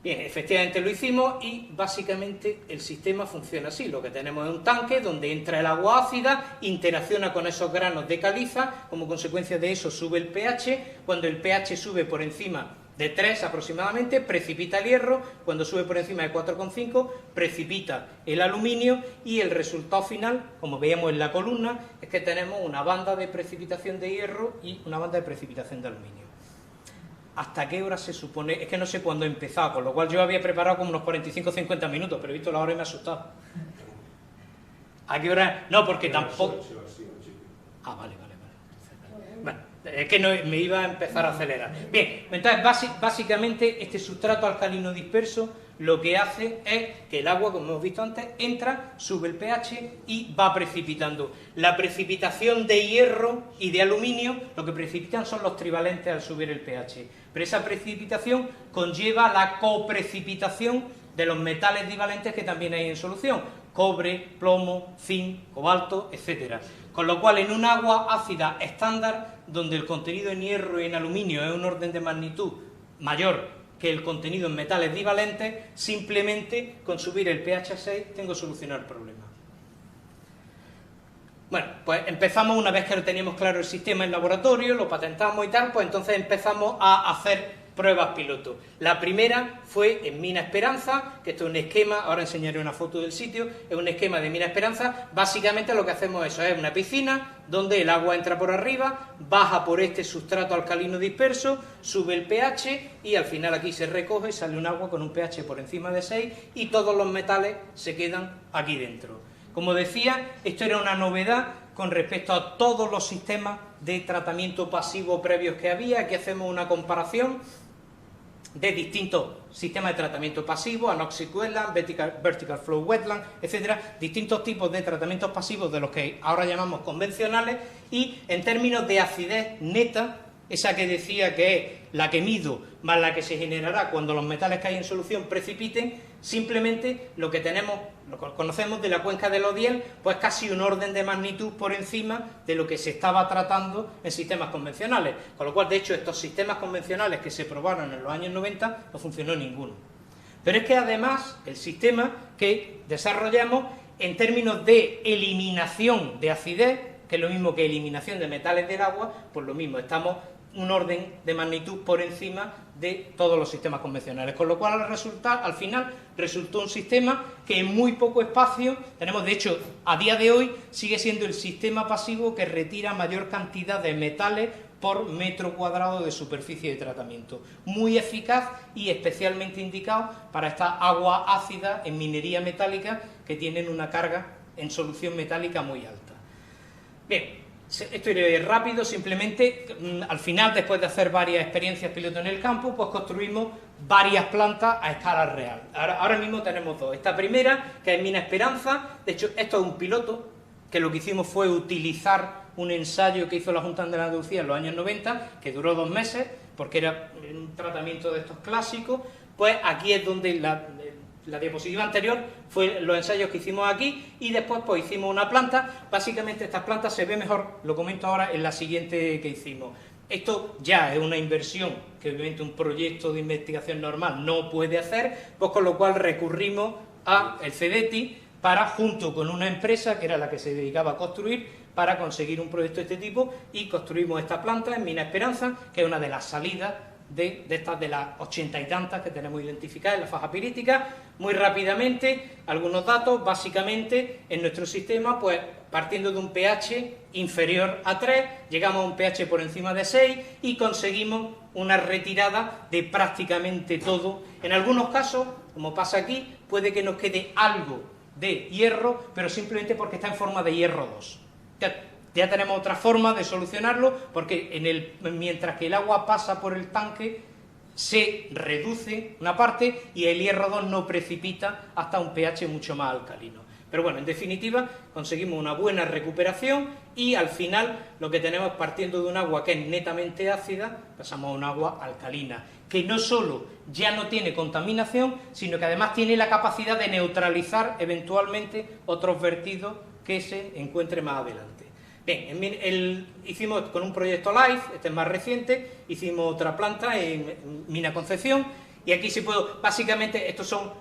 Bien, efectivamente lo hicimos y básicamente el sistema funciona así. Lo que tenemos es un tanque donde entra el agua ácida, interacciona con esos granos de caliza, como consecuencia de eso sube el pH. Cuando el pH sube por encima de 3 aproximadamente, precipita el hierro. Cuando sube por encima de 4,5, precipita el aluminio, y el resultado final, como veíamos en la columna, es que tenemos una banda de precipitación de hierro y una banda de precipitación de aluminio. ¿Hasta qué hora se supone? Es que no sé cuándo he empezado, con lo cual yo había preparado como unos 45 o 50 minutos, pero he visto la hora y me ha asustado. ¿A qué hora? No, porque tampoco... Ah, vale. Bueno, Es que no, me iba a empezar a acelerar. Bien, entonces básicamente este sustrato alcalino disperso lo que hace es que el agua, como hemos visto antes, entra, sube el pH y va precipitando. La precipitación de hierro y de aluminio, lo que precipitan son los trivalentes al subir el pH. Pero esa precipitación conlleva la coprecipitación de los metales divalentes que también hay en solución: cobre, plomo, zinc, cobalto, etcétera. Con lo cual, en un agua ácida estándar, donde el contenido en hierro y en aluminio es un orden de magnitud mayor que el contenido en metales divalentes, simplemente con subir el pH 6 tengo solucionado el problema. Bueno, pues empezamos, una vez que teníamos claro el sistema en laboratorio, lo patentamos y tal, pues entonces empezamos a hacer pruebas piloto. La primera fue en Mina Esperanza, que esto es un esquema, ahora enseñaré una foto del sitio, es un esquema de Mina Esperanza. Básicamente lo que hacemos es una piscina donde el agua entra por arriba, baja por este sustrato alcalino disperso, sube el pH y al final aquí se recoge y sale un agua con un pH por encima de 6 y todos los metales se quedan aquí dentro. Como decía, esto era una novedad con respecto a todos los sistemas de tratamiento pasivo previos que había. Aquí hacemos una comparación de distintos sistemas de tratamiento pasivo, anoxic wetland, vertical flow wetland, etcétera, distintos tipos de tratamientos pasivos de los que ahora llamamos convencionales, y en términos de acidez neta, esa que decía que es la que mido más la que se generará cuando los metales que hay en solución precipiten, simplemente lo que tenemos, lo que conocemos de la cuenca del Odiel, pues casi un orden de magnitud por encima de lo que se estaba tratando en sistemas convencionales, con lo cual, de hecho, estos sistemas convencionales que se probaron en los años 90 no funcionó ninguno. Pero es que además el sistema que desarrollamos en términos de eliminación de acidez, que es lo mismo que eliminación de metales del agua, pues lo mismo, estamos un orden de magnitud por encima de todos los sistemas convencionales, con lo cual al final resultó un sistema que en muy poco espacio tenemos. De hecho, a día de hoy sigue siendo el sistema pasivo que retira mayor cantidad de metales por metro cuadrado de superficie de tratamiento, muy eficaz y especialmente indicado para esta agua ácida en minería metálica que tienen una carga en solución metálica muy alta. Bien, esto iré rápido, simplemente al final, después de hacer varias experiencias piloto en el campo, pues construimos varias plantas a escala real. Ahora mismo tenemos dos. Esta primera, que es Mina Esperanza, de hecho esto es un piloto, que lo que hicimos fue utilizar un ensayo que hizo la Junta de Andalucía en los años 90, que duró 2 meses, porque era un tratamiento de estos clásicos. Pues aquí es donde la diapositiva anterior fue los ensayos que hicimos aquí, y después pues hicimos una planta. Básicamente estas plantas se ve mejor, lo comento ahora, en la siguiente que hicimos. Esto ya es una inversión que obviamente un proyecto de investigación normal no puede hacer, pues con lo cual recurrimos al CEDETI para, junto con una empresa que era la que se dedicaba a construir, para conseguir un proyecto de este tipo, y construimos esta planta en Mina Esperanza, que es una de las salidas de estas, de las 80 y tantas que tenemos identificadas en la faja pirítica. Muy rápidamente, algunos datos. Básicamente, en nuestro sistema, pues partiendo de un pH inferior a 3, llegamos a un pH por encima de 6 y conseguimos una retirada de prácticamente todo. En algunos casos, como pasa aquí, puede que nos quede algo de hierro, pero simplemente porque está en forma de hierro 2. Ya tenemos otra forma de solucionarlo, porque mientras que el agua pasa por el tanque, se reduce una parte y el hierro 2 no precipita hasta un pH mucho más alcalino. Pero bueno, en definitiva, conseguimos una buena recuperación, y al final lo que tenemos, partiendo de un agua que es netamente ácida, pasamos a un agua alcalina, que no solo ya no tiene contaminación, sino que además tiene la capacidad de neutralizar eventualmente otros vertidos que se encuentren más adelante. Bien, hicimos con un proyecto LIFE, este es más reciente, hicimos otra planta en Mina Concepción, y aquí sí puedo, básicamente estos son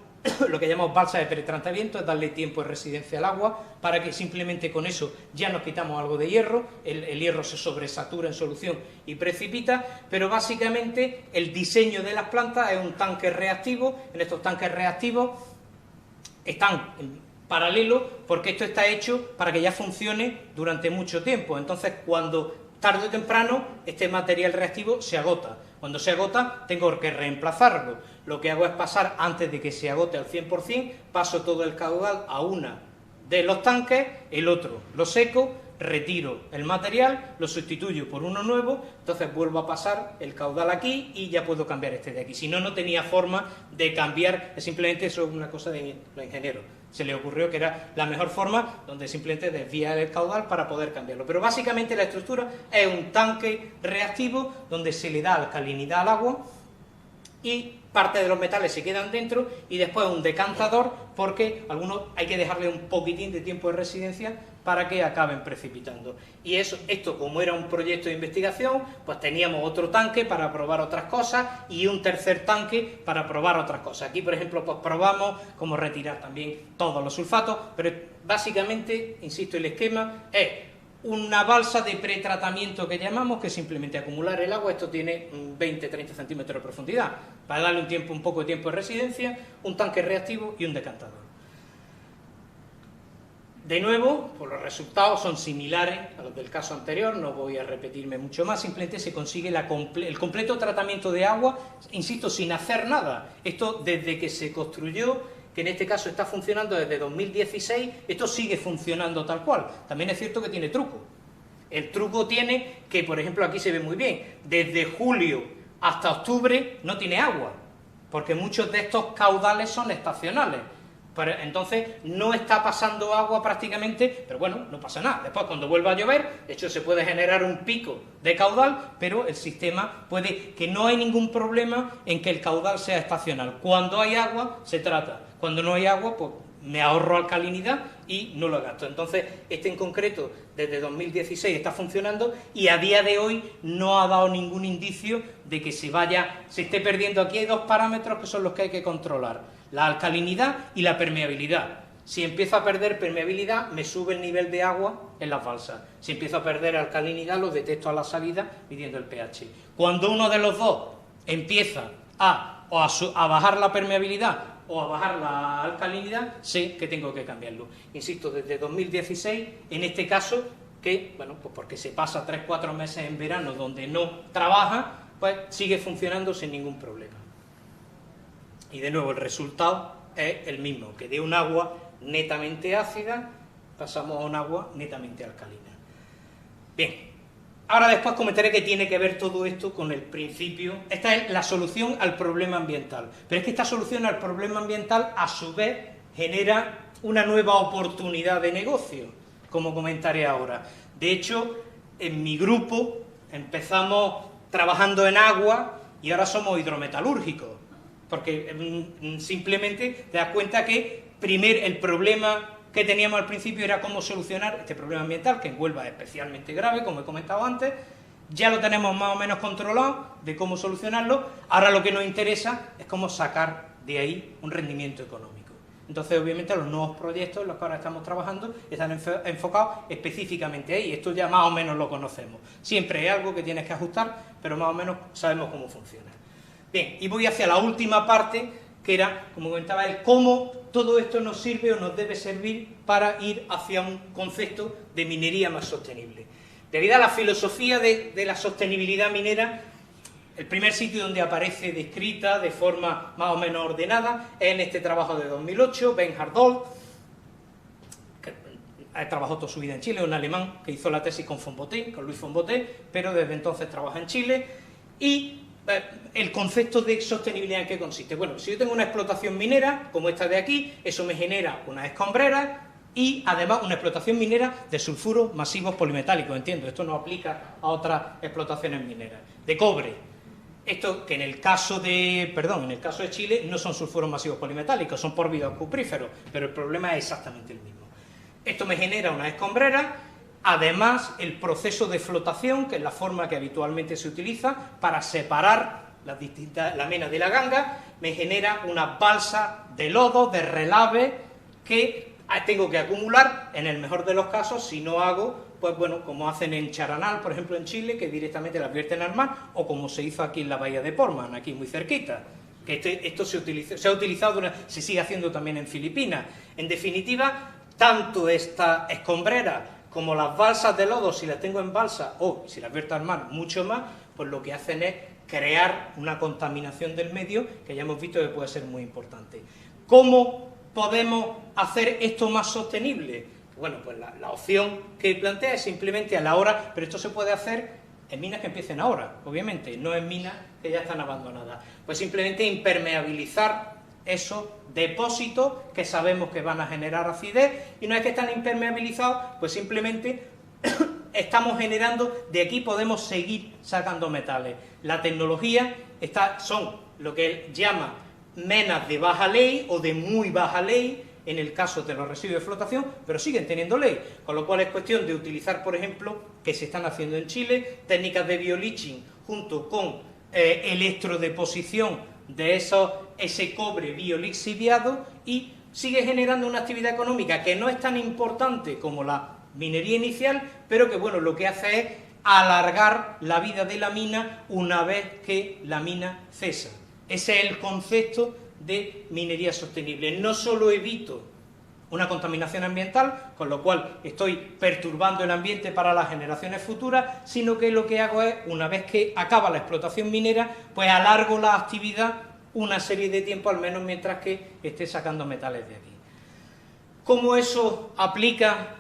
lo que llamamos balsas de pretratamiento, es darle tiempo de residencia al agua, para que simplemente con eso ya nos quitamos algo de hierro, el hierro se sobresatura en solución y precipita, pero básicamente el diseño de las plantas es un tanque reactivo. En estos tanques reactivos están en paralelo, porque esto está hecho para que ya funcione durante mucho tiempo. Entonces, cuando tarde o temprano este material reactivo se agota. Cuando se agota, tengo que reemplazarlo. Lo que hago es pasar, antes de que se agote al 100%, paso todo el caudal a una de los tanques, el otro lo seco, retiro el material, lo sustituyo por uno nuevo, entonces vuelvo a pasar el caudal aquí y ya puedo cambiar este de aquí. Si no, no tenía forma de cambiar, simplemente eso es una cosa de los ingenieros. Se le ocurrió que era la mejor forma, donde simplemente desvía el caudal para poder cambiarlo. Pero básicamente la estructura es un tanque reactivo donde se le da alcalinidad al agua y parte de los metales se quedan dentro, y después un decantador, porque algunos hay que dejarle un poquitín de tiempo de residencia para que acaben precipitando. Y esto, como era un proyecto de investigación, pues teníamos otro tanque para probar otras cosas y un tercer tanque para probar otras cosas. Aquí, por ejemplo, pues probamos cómo retirar también todos los sulfatos, pero básicamente, insisto, el esquema es una balsa de pretratamiento que llamamos, que es simplemente acumular el agua. Esto tiene 20-30 centímetros de profundidad, para darle un poco de tiempo de residencia, un tanque reactivo y un decantador. De nuevo, pues los resultados son similares a los del caso anterior, no voy a repetirme mucho más, simplemente se consigue el completo tratamiento de agua, insisto, sin hacer nada. Esto desde que se construyó, que en este caso está funcionando desde 2016, esto sigue funcionando tal cual. También es cierto que tiene truco. El truco tiene que, por ejemplo, aquí se ve muy bien, desde julio hasta octubre no tiene agua, porque muchos de estos caudales son estacionales. Pero entonces no está pasando agua prácticamente, pero bueno, no pasa nada. Después, cuando vuelva a llover, de hecho se puede generar un pico de caudal, pero el sistema puede, que no hay ningún problema en que el caudal sea estacional. Cuando hay agua, se trata. Cuando no hay agua, pues me ahorro alcalinidad y no lo gasto. Entonces, este en concreto, desde 2016 está funcionando y a día de hoy no ha dado ningún indicio de que se esté perdiendo. Aquí hay dos parámetros que son los que hay que controlar: la alcalinidad y la permeabilidad. Si empiezo a perder permeabilidad, me sube el nivel de agua en las balsas. Si empiezo a perder alcalinidad, lo detecto a la salida midiendo el pH. Cuando uno de los dos empieza a bajar la permeabilidad o a bajar la alcalinidad, sé que tengo que cambiarlo. Insisto, desde 2016, en este caso, que, bueno, pues porque se pasa 3-4 meses en verano donde no trabaja, pues sigue funcionando sin ningún problema. Y de nuevo el resultado es el mismo, que de un agua netamente ácida pasamos a un agua netamente alcalina. Bien, ahora después comentaré que tiene que ver todo esto con el principio. Esta es la solución al problema ambiental, pero es que esta solución al problema ambiental a su vez genera una nueva oportunidad de negocio, como comentaré ahora. De hecho, en mi grupo empezamos trabajando en agua y ahora somos hidrometalúrgicos, porque simplemente te das cuenta que el problema que teníamos al principio era cómo solucionar este problema ambiental, que en Huelva es especialmente grave, como he comentado antes. Ya lo tenemos más o menos controlado de cómo solucionarlo. Ahora lo que nos interesa es cómo sacar de ahí un rendimiento económico. Entonces, obviamente, los nuevos proyectos en los que ahora estamos trabajando están enfocados específicamente ahí. Esto ya más o menos lo conocemos. Siempre hay algo que tienes que ajustar, pero más o menos sabemos cómo funciona. Bien, y voy hacia la última parte, que era, como comentaba, el cómo todo esto nos sirve o nos debe servir para ir hacia un concepto de minería más sostenible. Debido a la filosofía de la sostenibilidad minera, el primer sitio donde aparece descrita de forma más o menos ordenada es en este trabajo de 2008, Bernhard Doll, que trabajó toda su vida en Chile, un alemán que hizo la tesis con Luis von Boté, pero desde entonces trabaja en Chile. Y el concepto de sostenibilidad, ¿en qué consiste? Bueno, si yo tengo una explotación minera, como esta de aquí, eso me genera unas escombreras y además una explotación minera de sulfuros masivos polimetálicos, entiendo, esto no aplica a otras explotaciones mineras, de cobre. Esto que en el caso de Chile no son sulfuros masivos polimetálicos, son pórfidos cupríferos, pero el problema es exactamente el mismo. Esto me genera unas escombreras. Además, el proceso de flotación, que es la forma que habitualmente se utiliza para separar la mena de la ganga, me genera una balsa de lodo, de relave, que tengo que acumular, en el mejor de los casos, si no hago, pues bueno, como hacen en Charanal, por ejemplo en Chile, que directamente las vierten al mar, o como se hizo aquí en la bahía de Portman, aquí muy cerquita, que esto se ha utilizado, se sigue haciendo también en Filipinas. En definitiva, tanto esta escombrera como las balsas de lodo, si las tengo en balsa o si las vierto al mar, mucho más, pues lo que hacen es crear una contaminación del medio que ya hemos visto que puede ser muy importante. ¿Cómo podemos hacer esto más sostenible? Bueno, pues la opción que plantea es simplemente a la hora, pero esto se puede hacer en minas que empiecen ahora, obviamente, no en minas que ya están abandonadas. Pues simplemente impermeabilizar esos depósitos que sabemos que van a generar acidez, y una vez que están impermeabilizados, pues simplemente estamos generando, de aquí podemos seguir sacando metales. La tecnología son lo que él llama menas de baja ley o de muy baja ley, en el caso de los residuos de flotación, pero siguen teniendo ley, con lo cual es cuestión de utilizar, por ejemplo, que se están haciendo en Chile, técnicas de bioliching junto con electrodeposición de ese cobre biolixiviado, y sigue generando una actividad económica que no es tan importante como la minería inicial, pero que bueno, lo que hace es alargar la vida de la mina una vez que la mina cesa. Ese es el concepto de minería sostenible. No solo evito una contaminación ambiental, con lo cual estoy perturbando el ambiente para las generaciones futuras, sino que lo que hago es, una vez que acaba la explotación minera, pues alargo la actividad una serie de tiempo, al menos mientras que esté sacando metales de aquí. ¿Cómo eso aplica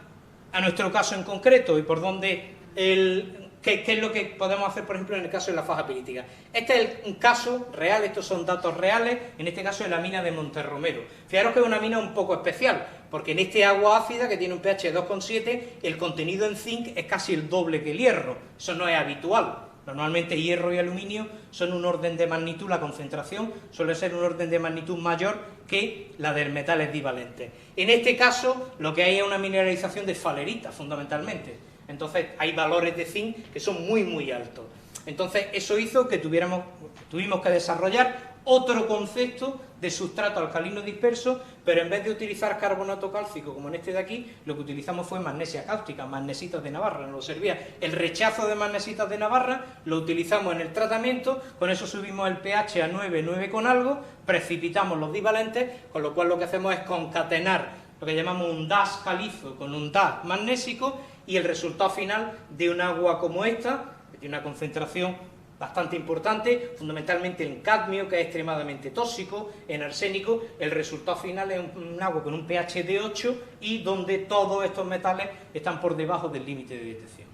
a nuestro caso en concreto y por dónde qué es lo que podemos hacer, por ejemplo, en el caso de la faja pirítica? Este es un caso real, estos son datos reales, en este caso de la mina de Monterromero. Fijaros que es una mina un poco especial, porque en este agua ácida, que tiene un pH de 2,7, el contenido en zinc es casi el doble que el hierro. Eso no es habitual. Normalmente hierro y aluminio son un orden de magnitud, la concentración suele ser un orden de magnitud mayor que la de metales divalentes. En este caso, lo que hay es una mineralización de falerita, fundamentalmente. Entonces, hay valores de zinc que son muy, muy altos. Entonces, eso hizo que tuvimos que desarrollar otro concepto de sustrato alcalino disperso, pero en vez de utilizar carbonato cálcico, como en este de aquí, lo que utilizamos fue magnesia cáustica, magnesitas de Navarra, nos servía el rechazo de magnesitas de Navarra, lo utilizamos en el tratamiento, con eso subimos el pH a 9, 9 con algo, precipitamos los divalentes, con lo cual lo que hacemos es concatenar lo que llamamos un DAS calizo con un DAS magnésico, y el resultado final de un agua como esta, que tiene una concentración bastante importante, fundamentalmente en cadmio, que es extremadamente tóxico, en arsénico, el resultado final es un agua con un pH de 8 y donde todos estos metales están por debajo del límite de detección.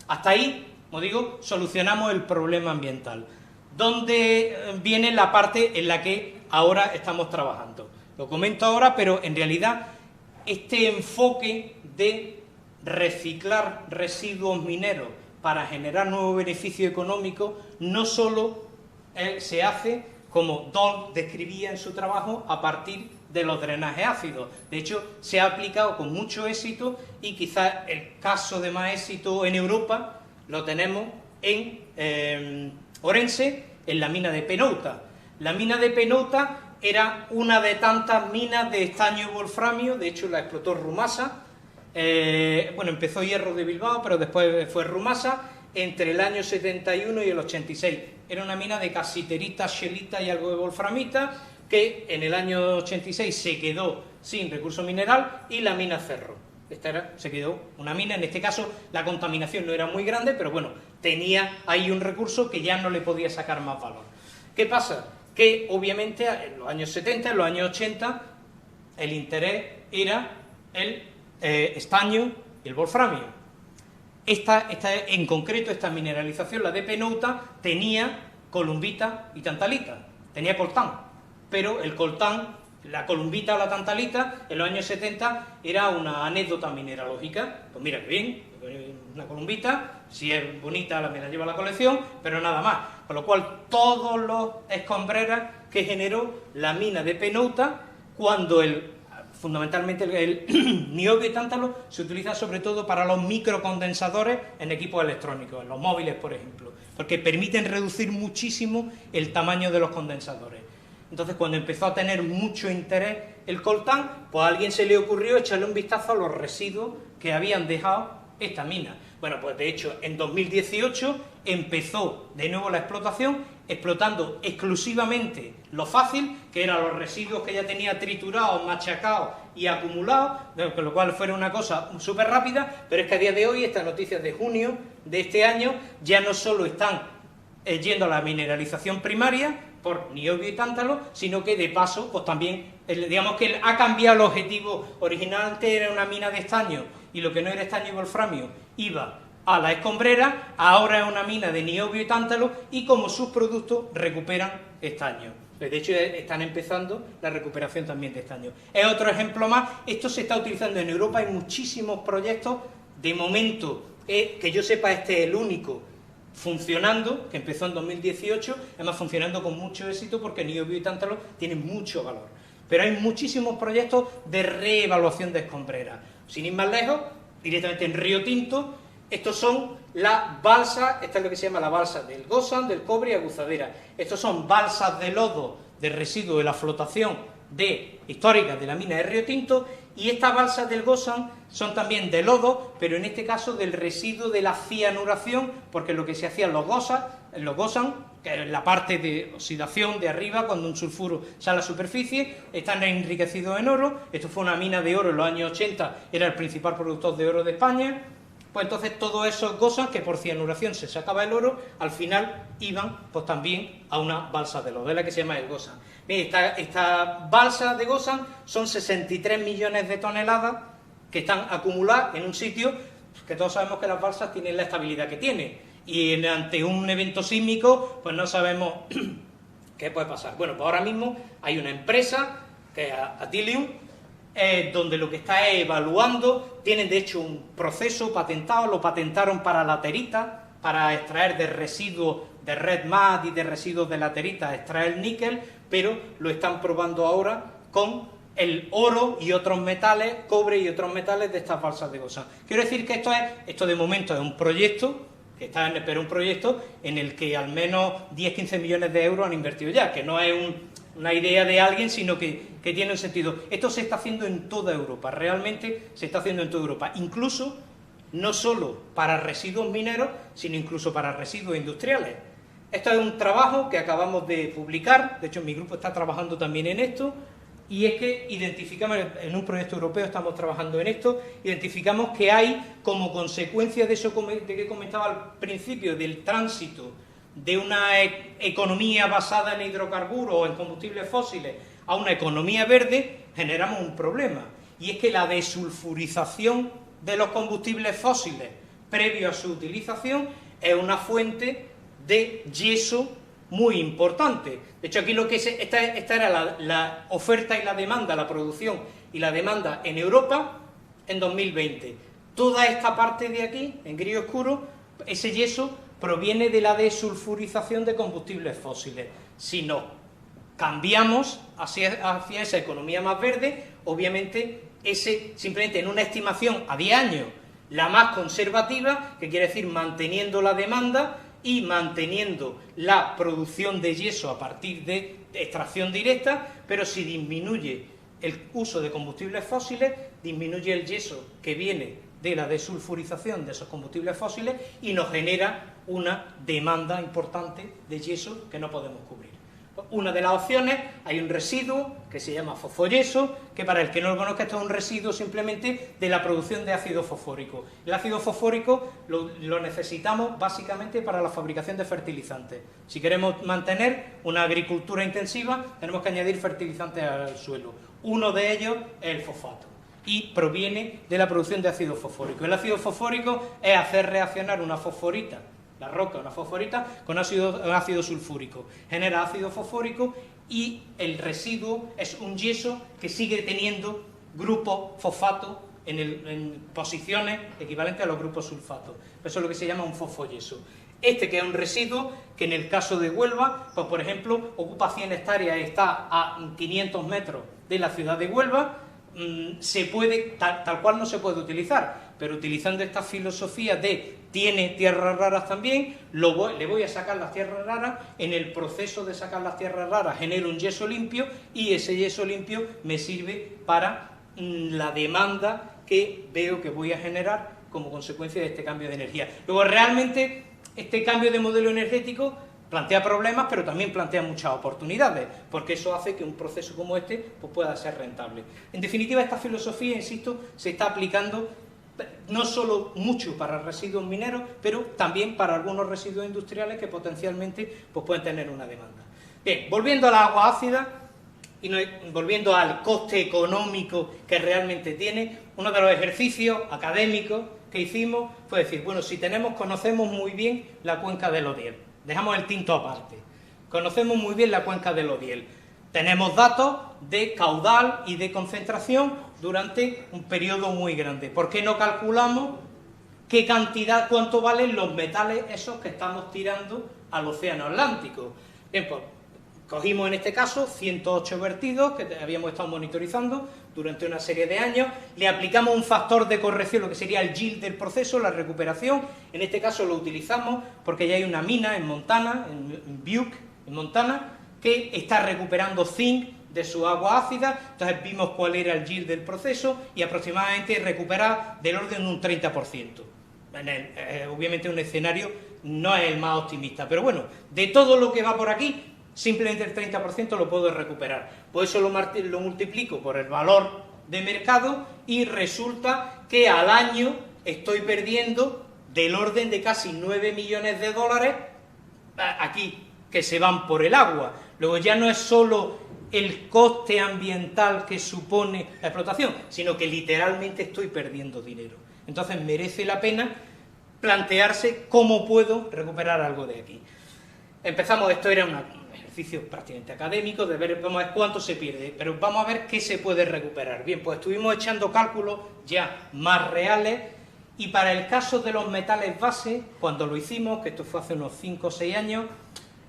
Hasta ahí, como digo, solucionamos el problema ambiental. ¿Dónde viene la parte en la que ahora estamos trabajando? Lo comento ahora, pero en realidad este enfoque de reciclar residuos mineros para generar nuevo beneficio económico no solo se hace, como Dahl describía en su trabajo, a partir de los drenajes ácidos. De hecho, se ha aplicado con mucho éxito, y quizás el caso de más éxito en Europa lo tenemos en Orense, en la mina de Penouta. La mina de Penouta era una de tantas minas de estaño y wolframio, de hecho la explotó Rumasa. Empezó Hierro de Bilbao, pero después fue Rumasa, entre el año 71 y el 86. Era una mina de casiterita, xelita y algo de wolframita, que en el año 86 se quedó sin recurso mineral y la mina cerró. Se quedó una mina, en este caso la contaminación no era muy grande, pero bueno, tenía ahí un recurso que ya no le podía sacar más valor. ¿Qué pasa? Que obviamente en los años 70, en los años 80, el interés era el estaño y el wolframio. En concreto, esta mineralización, la de Penouta, tenía columbita y tantalita, tenía coltán, pero el coltán, la columbita o la tantalita, en los años 70 era una anécdota mineralógica. Pues mira, que bien, una columbita, si es bonita me la llevo a la colección, pero nada más. Con lo cual, todos los escombreras que generó la mina de Penouta, cuando fundamentalmente el niobio y tántalo se utiliza sobre todo para los microcondensadores en equipos electrónicos, en los móviles, por ejemplo, porque permiten reducir muchísimo el tamaño de los condensadores. Entonces, cuando empezó a tener mucho interés el coltán, pues a alguien se le ocurrió echarle un vistazo a los residuos que habían dejado esta mina. Bueno, pues de hecho, en 2018 empezó de nuevo la explotación, explotando exclusivamente lo fácil, que eran los residuos que ya tenía triturados, machacados y acumulados, con lo cual fuera una cosa súper rápida, pero es que a día de hoy, estas noticias de junio de este año, ya no solo están yendo a la mineralización primaria, por niobio y tántalo, sino que de paso, pues también, digamos que ha cambiado el objetivo. Originalmente era una mina de estaño, y lo que no era estaño y wolframio iba a la escombrera, ahora es una mina de niobio y tántalo, y como subproductos recuperan estaño. De hecho, están empezando la recuperación también de estaño. Es otro ejemplo más. Esto se está utilizando en Europa, hay muchísimos proyectos. De momento, que yo sepa, este es el único funcionando, que empezó en 2018, además funcionando con mucho éxito, porque niobio y tántalo tienen mucho valor. Pero hay muchísimos proyectos de reevaluación de escombreras. Sin ir más lejos, directamente en Río Tinto, estos son las balsas, esta es lo que se llama la balsa del Gosan, del Cobre y Aguzadera. Estos son balsas de lodo de residuos de la flotación histórica de la mina de Río Tinto, y estas balsas del Gosan son también de lodo, pero en este caso del residuo de la cianuración, porque lo que se hacía en los Gosan, que es la parte de oxidación de arriba, cuando un sulfuro sale a la superficie, están enriquecidos en oro. Esto fue una mina de oro en los años 80, era el principal productor de oro de España. Pues entonces todos esos Gosan, que por cianuración se sacaba el oro, al final iban pues también a una balsa de lodo, es la que se llama el Gosan. Mire, esta balsa de Gosan son 63 millones de toneladas que están acumuladas en un sitio que todos sabemos que las balsas tienen la estabilidad que tienen, y ante un evento sísmico pues no sabemos qué puede pasar. Bueno, pues ahora mismo hay una empresa, que es Atilium, donde lo que está es evaluando. Tienen de hecho un proceso patentado, lo patentaron para laterita, para extraer de residuos de red mud y de residuos de laterita, extraer el níquel, pero lo están probando ahora con el oro y otros metales, cobre y otros metales de estas balsas de Gosan. Quiero decir que esto de momento es un proyecto, pero un proyecto en el que al menos 10-15 millones de euros han invertido ya, que no es una idea de alguien, sino que tiene un sentido. Esto se está haciendo en toda Europa, realmente se está haciendo en toda Europa, incluso no solo para residuos mineros, sino incluso para residuos industriales. Esto es un trabajo que acabamos de publicar, de hecho mi grupo está trabajando también en esto, y es que identificamos, en un proyecto europeo estamos trabajando en esto, identificamos que hay, como consecuencia de eso de que comentaba al principio, del tránsito de una economía basada en hidrocarburos o en combustibles fósiles a una economía verde, generamos un problema, y es que la desulfurización de los combustibles fósiles previo a su utilización es una fuente de yeso muy importante. De hecho, aquí esta era la oferta y la demanda, la producción y la demanda en Europa en 2020. Toda esta parte de aquí, en gris oscuro, ese yeso proviene de la desulfurización de combustibles fósiles. Si nos cambiamos hacia esa economía más verde, obviamente simplemente en una estimación a 10 años, la más conservativa, que quiere decir manteniendo la demanda y manteniendo la producción de yeso a partir de extracción directa, pero si disminuye el uso de combustibles fósiles, disminuye el yeso que viene de la desulfurización de esos combustibles fósiles y nos genera una demanda importante de yeso que no podemos cubrir. Una de las opciones, hay un residuo que se llama fosfoyeso, que para el que no lo conozca, esto es un residuo simplemente de la producción de ácido fosfórico. El ácido fosfórico lo necesitamos básicamente para la fabricación de fertilizantes. Si queremos mantener una agricultura intensiva, tenemos que añadir fertilizantes al suelo. Uno de ellos es el fosfato, y proviene de la producción de ácido fosfórico. El ácido fosfórico es hacer reaccionar una fosforita, la roca, una fosforita, con ácido sulfúrico. Genera ácido fosfórico y el residuo es un yeso que sigue teniendo grupo fosfato en posiciones equivalentes a los grupos sulfatos. Eso es lo que se llama un fosfoyeso. Que es un residuo que en el caso de Huelva, pues por ejemplo, ocupa 100 hectáreas y está a 500 metros de la ciudad de Huelva, tal cual no se puede utilizar, pero utilizando esta filosofía de tiene tierras raras también, le voy a sacar las tierras raras, en el proceso de sacar las tierras raras genero un yeso limpio, y ese yeso limpio me sirve para la demanda que veo que voy a generar como consecuencia de este cambio de energía. Luego, realmente, este cambio de modelo energético plantea problemas, pero también plantea muchas oportunidades, porque eso hace que un proceso como este pues, pueda ser rentable. En definitiva, esta filosofía, insisto, se está aplicando no solo mucho para residuos mineros, pero también para algunos residuos industriales que potencialmente pues, pueden tener una demanda. Bien, volviendo a las aguas ácidas y volviendo al coste económico que realmente tiene, uno de los ejercicios académicos que hicimos fue decir, bueno, si conocemos muy bien la cuenca del Odiel, dejamos el Tinto aparte, conocemos muy bien la cuenca del Odiel, tenemos datos de caudal y de concentración durante un periodo muy grande. ¿Por qué no calculamos qué cantidad, cuánto valen los metales esos que estamos tirando al océano Atlántico? Bien, pues cogimos en este caso 108 vertidos que habíamos estado monitorizando durante una serie de años, le aplicamos un factor de corrección, lo que sería el yield del proceso, la recuperación. En este caso lo utilizamos porque ya hay una mina en Montana, en Butte, en Montana, que está recuperando zinc de su agua ácida. Entonces vimos cuál era el yield del proceso y aproximadamente recupera del orden de un 30%. Obviamente un escenario no es el más optimista, pero bueno, de todo lo que va por aquí, simplemente el 30% lo puedo recuperar. Por eso lo multiplico por el valor de mercado y resulta que al año estoy perdiendo del orden de casi 9 millones de dólares aquí, que se van por el agua. Luego ya no es solo el coste ambiental que supone la explotación, sino que literalmente estoy perdiendo dinero. Entonces merece la pena plantearse cómo puedo recuperar algo de aquí. Empezamos, esto era un ejercicio prácticamente académico, de ver, vamos a ver cuánto se pierde, pero vamos a ver qué se puede recuperar. Bien, pues estuvimos echando cálculos ya más reales, y para el caso de los metales base, cuando lo hicimos, que esto fue hace unos 5 o 6 años,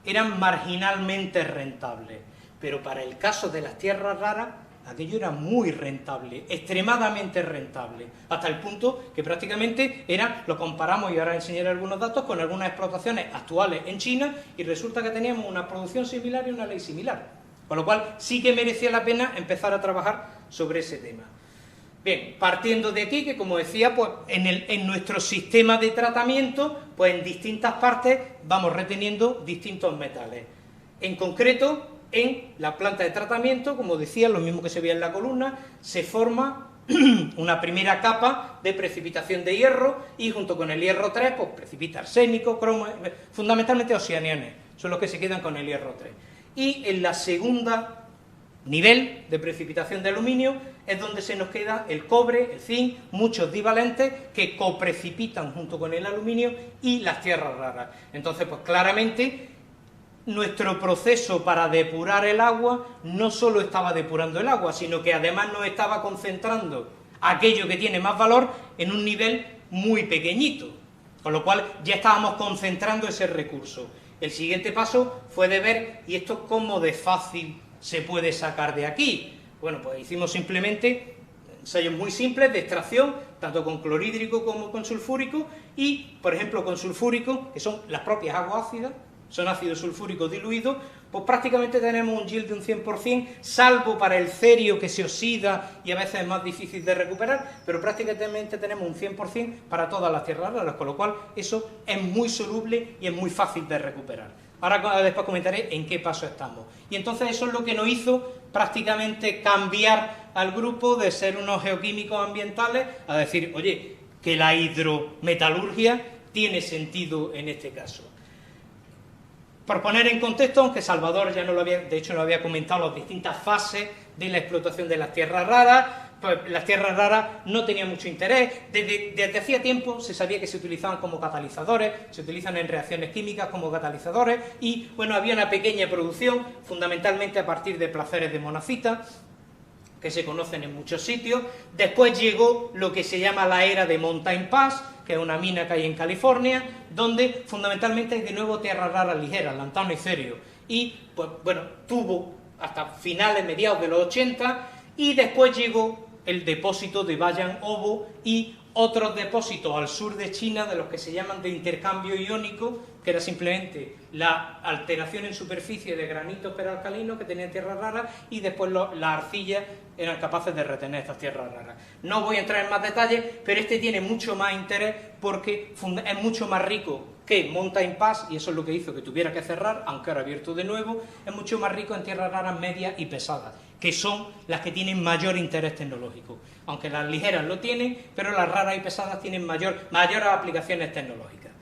eran marginalmente rentables, pero para el caso de las tierras raras, aquello era muy rentable, extremadamente rentable, hasta el punto que prácticamente lo comparamos, y ahora enseñaré algunos datos, con algunas explotaciones actuales en China, y resulta que teníamos una producción similar y una ley similar, con lo cual sí que merecía la pena empezar a trabajar sobre ese tema. Bien, partiendo de aquí, que como decía, pues en nuestro sistema de tratamiento, pues en distintas partes vamos reteniendo distintos metales. En concreto, en la planta de tratamiento, como decía, lo mismo que se veía en la columna, se forma una primera capa de precipitación de hierro, y junto con el hierro 3, pues precipita arsénico, cromo, fundamentalmente oceaniones, son los que se quedan con el hierro 3. Y en la segunda nivel de precipitación de aluminio es donde se nos queda el cobre, el zinc, muchos divalentes que coprecipitan junto con el aluminio y las tierras raras. Entonces, pues claramente nuestro proceso para depurar el agua no solo estaba depurando el agua, sino que además nos estaba concentrando aquello que tiene más valor en un nivel muy pequeñito, con lo cual ya estábamos concentrando ese recurso. El siguiente paso fue de ver, ¿y esto cómo de fácil se puede sacar de aquí? Bueno, pues hicimos simplemente ensayos muy simples de extracción, tanto con clorhídrico como con sulfúrico, y, por ejemplo, con sulfúrico, que son las propias aguas ácidas, son ácido sulfúrico diluido, pues prácticamente tenemos un yield de un 100%, salvo para el cerio, que se oxida y a veces es más difícil de recuperar, pero prácticamente tenemos un 100% para todas las tierras raras, con lo cual eso es muy soluble y es muy fácil de recuperar. Ahora después comentaré en qué paso estamos. Y entonces eso es lo que nos hizo prácticamente cambiar al grupo de ser unos geoquímicos ambientales a decir, oye, que la hidrometalurgia tiene sentido en este caso. Por poner en contexto, aunque Salvador ya no lo había, de hecho no había comentado las distintas fases de la explotación de las tierras raras, pues las tierras raras no tenían mucho interés. Desde hacía tiempo se sabía que se utilizaban como catalizadores, se utilizan en reacciones químicas como catalizadores, y bueno, había una pequeña producción, fundamentalmente a partir de placeres de monazita, que se conocen en muchos sitios. Después llegó lo que se llama la era de Mountain Pass, que es una mina que hay en California, donde fundamentalmente hay de nuevo tierras raras ligeras, lantano y cerio, y pues bueno, tuvo hasta finales, mediados de los 80, y después llegó el depósito de Bayan-Obo y otros depósitos al sur de China, de los que se llaman de intercambio iónico, que era simplemente la alteración en superficie de granitos peralcalinos que tenían tierras raras, y después las arcillas eran capaces de retener estas tierras raras. No voy a entrar en más detalles, pero este tiene mucho más interés porque es mucho más rico que Mountain Pass, y eso es lo que hizo que tuviera que cerrar, aunque ahora abierto de nuevo. Es mucho más rico en tierras raras medias y pesadas, que son las que tienen mayor interés tecnológico. Aunque las ligeras lo tienen, pero las raras y pesadas tienen mayores aplicaciones tecnológicas.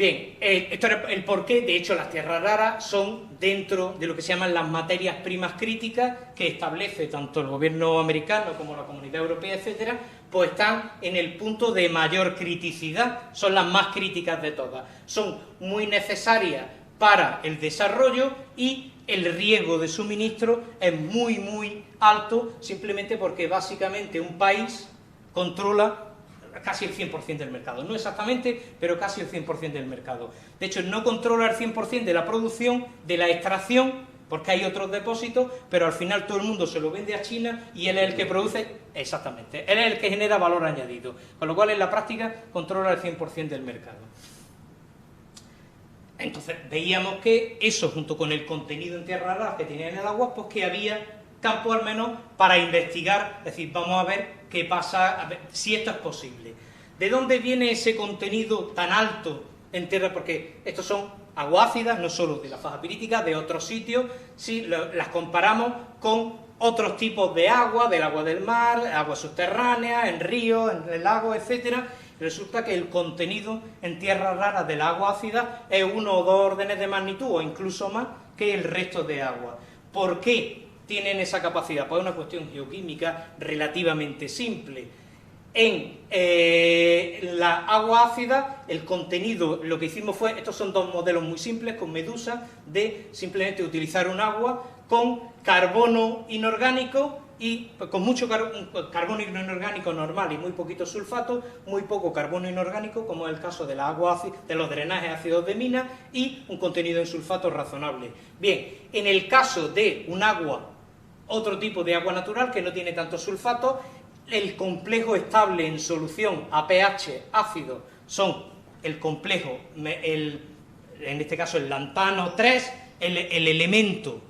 Bien, esto era el porqué. De hecho, las tierras raras son dentro de lo que se llaman las materias primas críticas que establece tanto el gobierno americano como la Comunidad Europea, etcétera, pues están en el punto de mayor criticidad, son las más críticas de todas. Son muy necesarias para el desarrollo y el riesgo de suministro es muy, muy alto, simplemente porque básicamente un país controla casi el 100% del mercado. No exactamente, pero casi el 100% del mercado. De hecho, no controla el 100% de la producción, de la extracción, porque hay otros depósitos, pero al final todo el mundo se lo vende a China y él es el que produce, exactamente, él es el que genera valor añadido, con lo cual en la práctica controla el 100% del mercado. Entonces veíamos que eso, junto con el contenido en tierras raras que tenía en el agua, pues que había campo al menos para investigar, es decir, vamos a ver qué pasa, a ver si esto es posible. ¿De dónde viene ese contenido tan alto en tierra? Porque estos son aguas ácidas, no solo de la faja pirítica, de otros sitios, si las comparamos con otros tipos de agua, del agua del mar, agua subterránea, en ríos, en lagos, etcétera. Resulta que el contenido en tierras raras del agua ácida es 1 o 2 órdenes de magnitud, o incluso más, que el resto de agua. ¿Por qué tienen esa capacidad? Pues es una cuestión geoquímica relativamente simple. En la agua ácida, el contenido, lo que hicimos fue, estos son 2 modelos muy simples con Medusa, de simplemente utilizar un agua con carbono inorgánico y con mucho carbono inorgánico normal y muy poquito sulfato, muy poco carbono inorgánico, como es el caso de la agua ácida, de los drenajes ácidos de mina, y un contenido en sulfato razonable. Bien, en el caso de un agua, otro tipo de agua natural que no tiene tanto sulfato, el complejo estable en solución a pH ácido son el complejo, en este caso el lantano 3, el elemento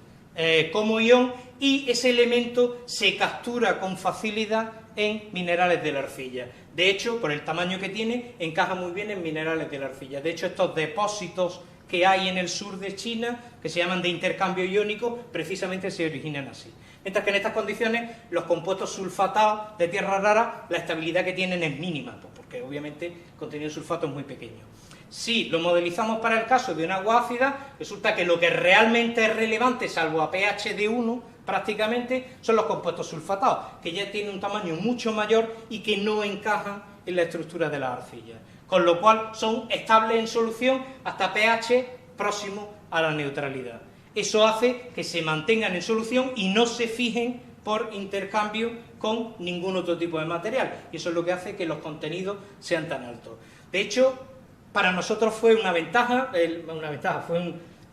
como ion, y ese elemento se captura con facilidad en minerales de la arcilla. De hecho, por el tamaño que tiene, encaja muy bien en minerales de la arcilla. De hecho, estos depósitos que hay en el sur de China, que se llaman de intercambio iónico, precisamente se originan así. Mientras que en estas condiciones, los compuestos sulfatados de tierras raras, la estabilidad que tienen es mínima, pues porque obviamente el contenido de sulfato es muy pequeño. Si lo modelizamos para el caso de un agua ácida, resulta que lo que realmente es relevante, salvo a pH de 1, prácticamente, son los compuestos sulfatados, que ya tienen un tamaño mucho mayor y que no encajan en la estructura de las arcillas. Con lo cual son estables en solución hasta pH próximo a la neutralidad. Eso hace que se mantengan en solución y no se fijen por intercambio con ningún otro tipo de material. Y eso es lo que hace que los contenidos sean tan altos. De hecho, para nosotros fue una ventaja,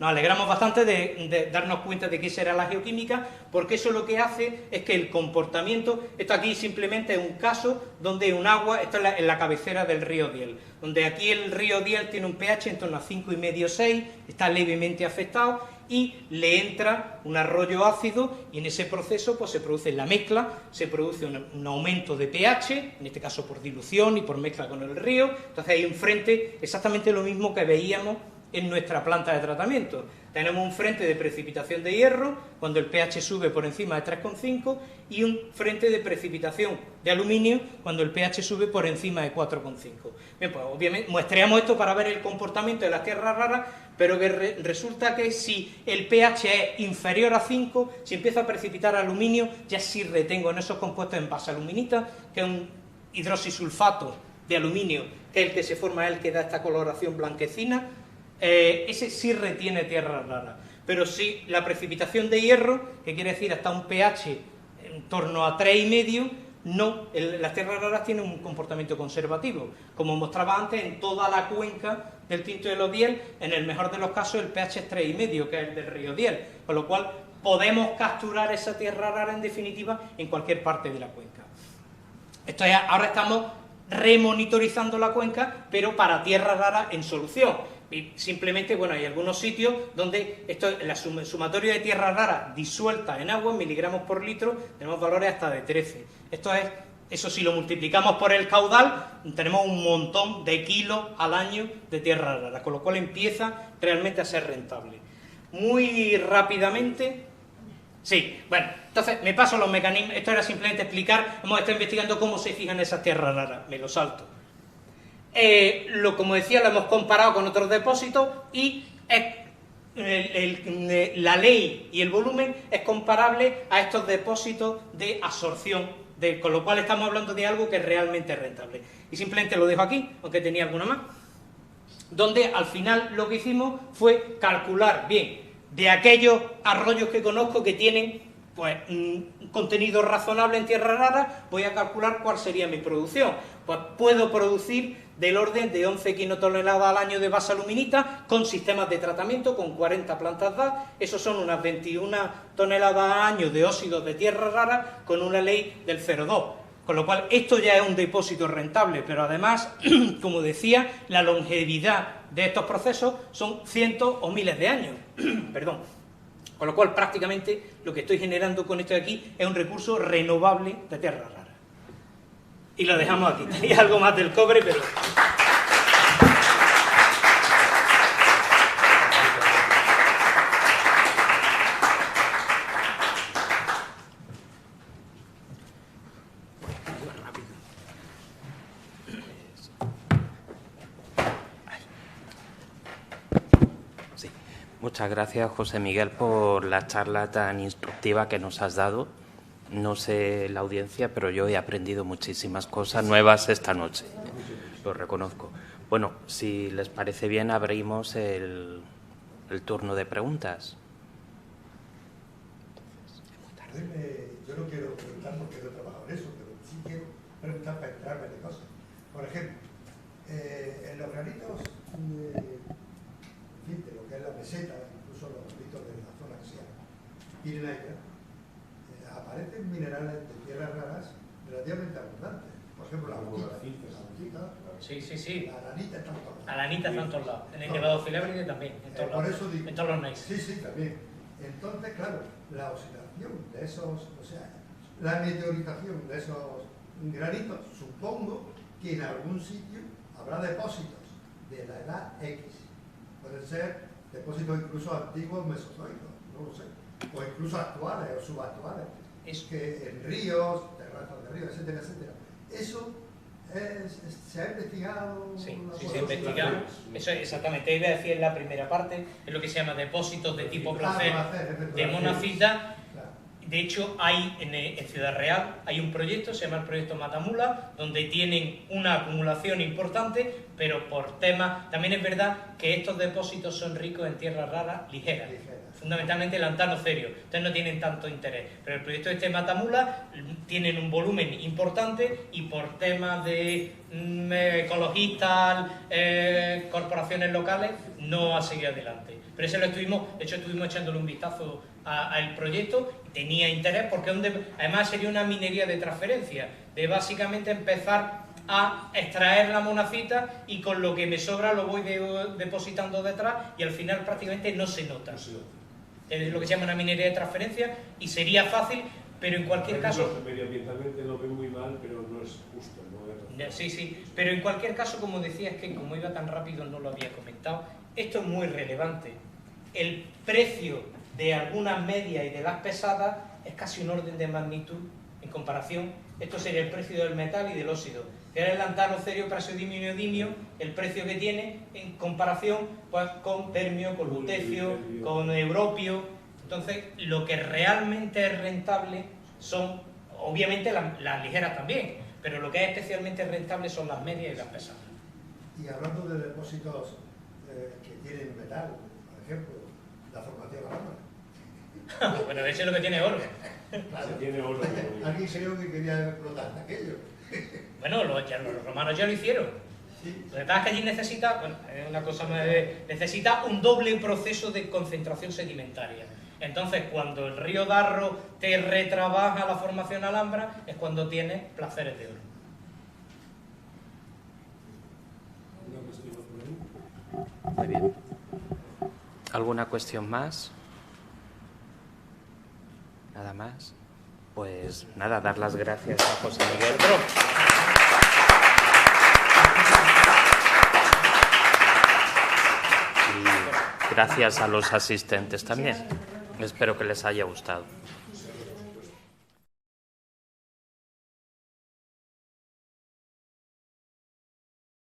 nos alegramos bastante de darnos cuenta de que esa era la geoquímica, porque eso lo que hace es que el comportamiento, esto aquí simplemente es un caso donde un agua, esto es en la cabecera del río Diel, donde aquí el río Diel tiene un pH en torno a 5,5-6, está levemente afectado, y le entra un arroyo ácido, y en ese proceso pues se produce la mezcla, se produce un aumento de pH, en este caso por dilución y por mezcla con el río. Entonces hay un frente, exactamente lo mismo que veíamos en nuestra planta de tratamiento. Tenemos un frente de precipitación de hierro cuando el pH sube por encima de 3,5 y un frente de precipitación de aluminio cuando el pH sube por encima de 4,5. Bien, pues obviamente muestreamos esto para ver el comportamiento de las tierras raras, pero que resulta que si el pH es inferior a 5, si empieza a precipitar aluminio, ya sí retengo en esos compuestos en base aluminita, que es un hidroxisulfato de aluminio, que es el que se forma, el que da esta coloración blanquecina. Ese sí retiene tierras raras, pero si la precipitación de hierro, que quiere decir hasta un pH en torno a 3,5, no, las tierras raras tienen un comportamiento conservativo, como mostraba antes en toda la cuenca del Tinto de los Diel. En el mejor de los casos el pH es 3,5, que es el del río Diel, con lo cual podemos capturar esa tierra rara en definitiva en cualquier parte de la cuenca. Esto es, ahora estamos remonitorizando la cuenca, pero para tierras raras en solución. Y simplemente, bueno, hay algunos sitios donde el sumatorio de tierras raras disueltas en agua, en miligramos por litro, tenemos valores hasta de 13. Esto es, eso si lo multiplicamos por el caudal, tenemos un montón de kilos al año de tierras raras, con lo cual empieza realmente a ser rentable. Muy rápidamente. Sí, bueno, entonces me paso los mecanismos, esto era simplemente explicar, hemos estado investigando cómo se fijan esas tierras raras, me lo salto. Como decía, lo hemos comparado con otros depósitos y la ley y el volumen es comparable a estos depósitos de absorción, con lo cual estamos hablando de algo que es realmente rentable. Y simplemente lo dejo aquí, aunque tenía alguna más, donde al final lo que hicimos fue calcular, bien, de aquellos arroyos que conozco que tienen pues un contenido razonable en tierras raras, voy a calcular cuál sería mi producción. Pues puedo producir del orden de 11 quinotoneladas al año de base aluminita con sistemas de tratamiento, con 40 plantas DAS, esos son unas 21 toneladas al año de óxidos de tierras raras con una ley del 0,2. Con lo cual, esto ya es un depósito rentable, pero además, como decía, la longevidad de estos procesos son cientos o miles de años. Perdón. Con lo cual, prácticamente, lo que estoy generando con esto de aquí es un recurso renovable de tierras raras. Y lo dejamos aquí. Tenía algo más del cobre, pero...
Muchas gracias, José Miguel, por la charla tan instructiva que nos has dado. No sé la audiencia, pero yo he aprendido muchísimas cosas nuevas esta noche. Lo reconozco. Bueno, si les parece bien, abrimos el turno de preguntas.
Yo no quiero preguntar porque no he trabajado en eso, pero sí quiero preguntar para enterarme de cosas. Por ejemplo, en los granitos de lo que es la meseta, incluso los granitos de la zona que sea pirenaica, aparecen minerales de tierras raras relativamente abundantes. Por ejemplo, la arenita,
Sí.
la arenita está en todos lados.
La arenita está en todos lados. En el Nevado Filébride también, en todos lados.
Por eso digo,
en todos los NAIS.
Sí, también. Entonces, claro, la oxidación de esos, o sea, la meteorización de esos granitos, supongo que en algún sitio habrá depósitos de la edad X. Pueden ser depósitos incluso antiguos mesozoicos, no lo sé, o incluso actuales o subactuales. Es que en ríos, terrazas de ríos, etcétera, etcétera. Eso se ha investigado.
Sí, se ha investigado. Eso es exactamente, iba a decir en la primera parte, es lo que se llama depósitos de tipo placer de monacita. De hecho, hay en Ciudad Real hay un proyecto, se llama el proyecto Matamula, donde tienen una acumulación importante, pero por temas, también es verdad que estos depósitos son ricos en tierras raras ligeras, fundamentalmente el antanocerio, entonces no tienen tanto interés. Pero el proyecto este Matamula tienen un volumen importante y por temas de ecologistas, corporaciones locales, no ha seguido adelante. Pero eso lo estuvimos echándole un vistazo al proyecto, tenía interés porque además sería una minería de transferencia, de básicamente empezar a extraer la monacita y con lo que me sobra lo voy depositando detrás y al final prácticamente no se nota. Es lo que se llama una minería de transferencia y sería fácil, pero en cualquier caso...
Medioambientalmente lo ven muy mal, pero no es justo, ¿no?
Sí, pero en cualquier caso, como decía, es que como iba tan rápido no lo había comentado, esto es muy relevante. El precio de algunas medias y de las pesadas es casi un orden de magnitud en comparación. Esto sería el precio del metal y del óxido. Era el antanocerio, praseodimio y neodimio, el precio que tiene en comparación pues, con termio, con lutecio, con europio. Entonces, lo que realmente es rentable son, obviamente, las ligeras también, pero lo que es especialmente rentable son las medias y las pesadas.
Y hablando de depósitos que tienen metal, por ejemplo, la formación alámbar.
Bueno, eso es lo que tiene oro.
Claro.
Tiene oro.
Alguien creo que quería explotar aquello.
Bueno, los romanos ya lo hicieron.
Sí.
Lo que pasa es que allí necesita un doble proceso de concentración sedimentaria. Entonces, cuando el río Darro te retrabaja la formación alhambra, es cuando tienes placeres de oro.
Muy bien. ¿Alguna cuestión más? ¿Nada más? Pues nada, dar las gracias a José Miguel. Y gracias a los asistentes también. Espero que les haya gustado.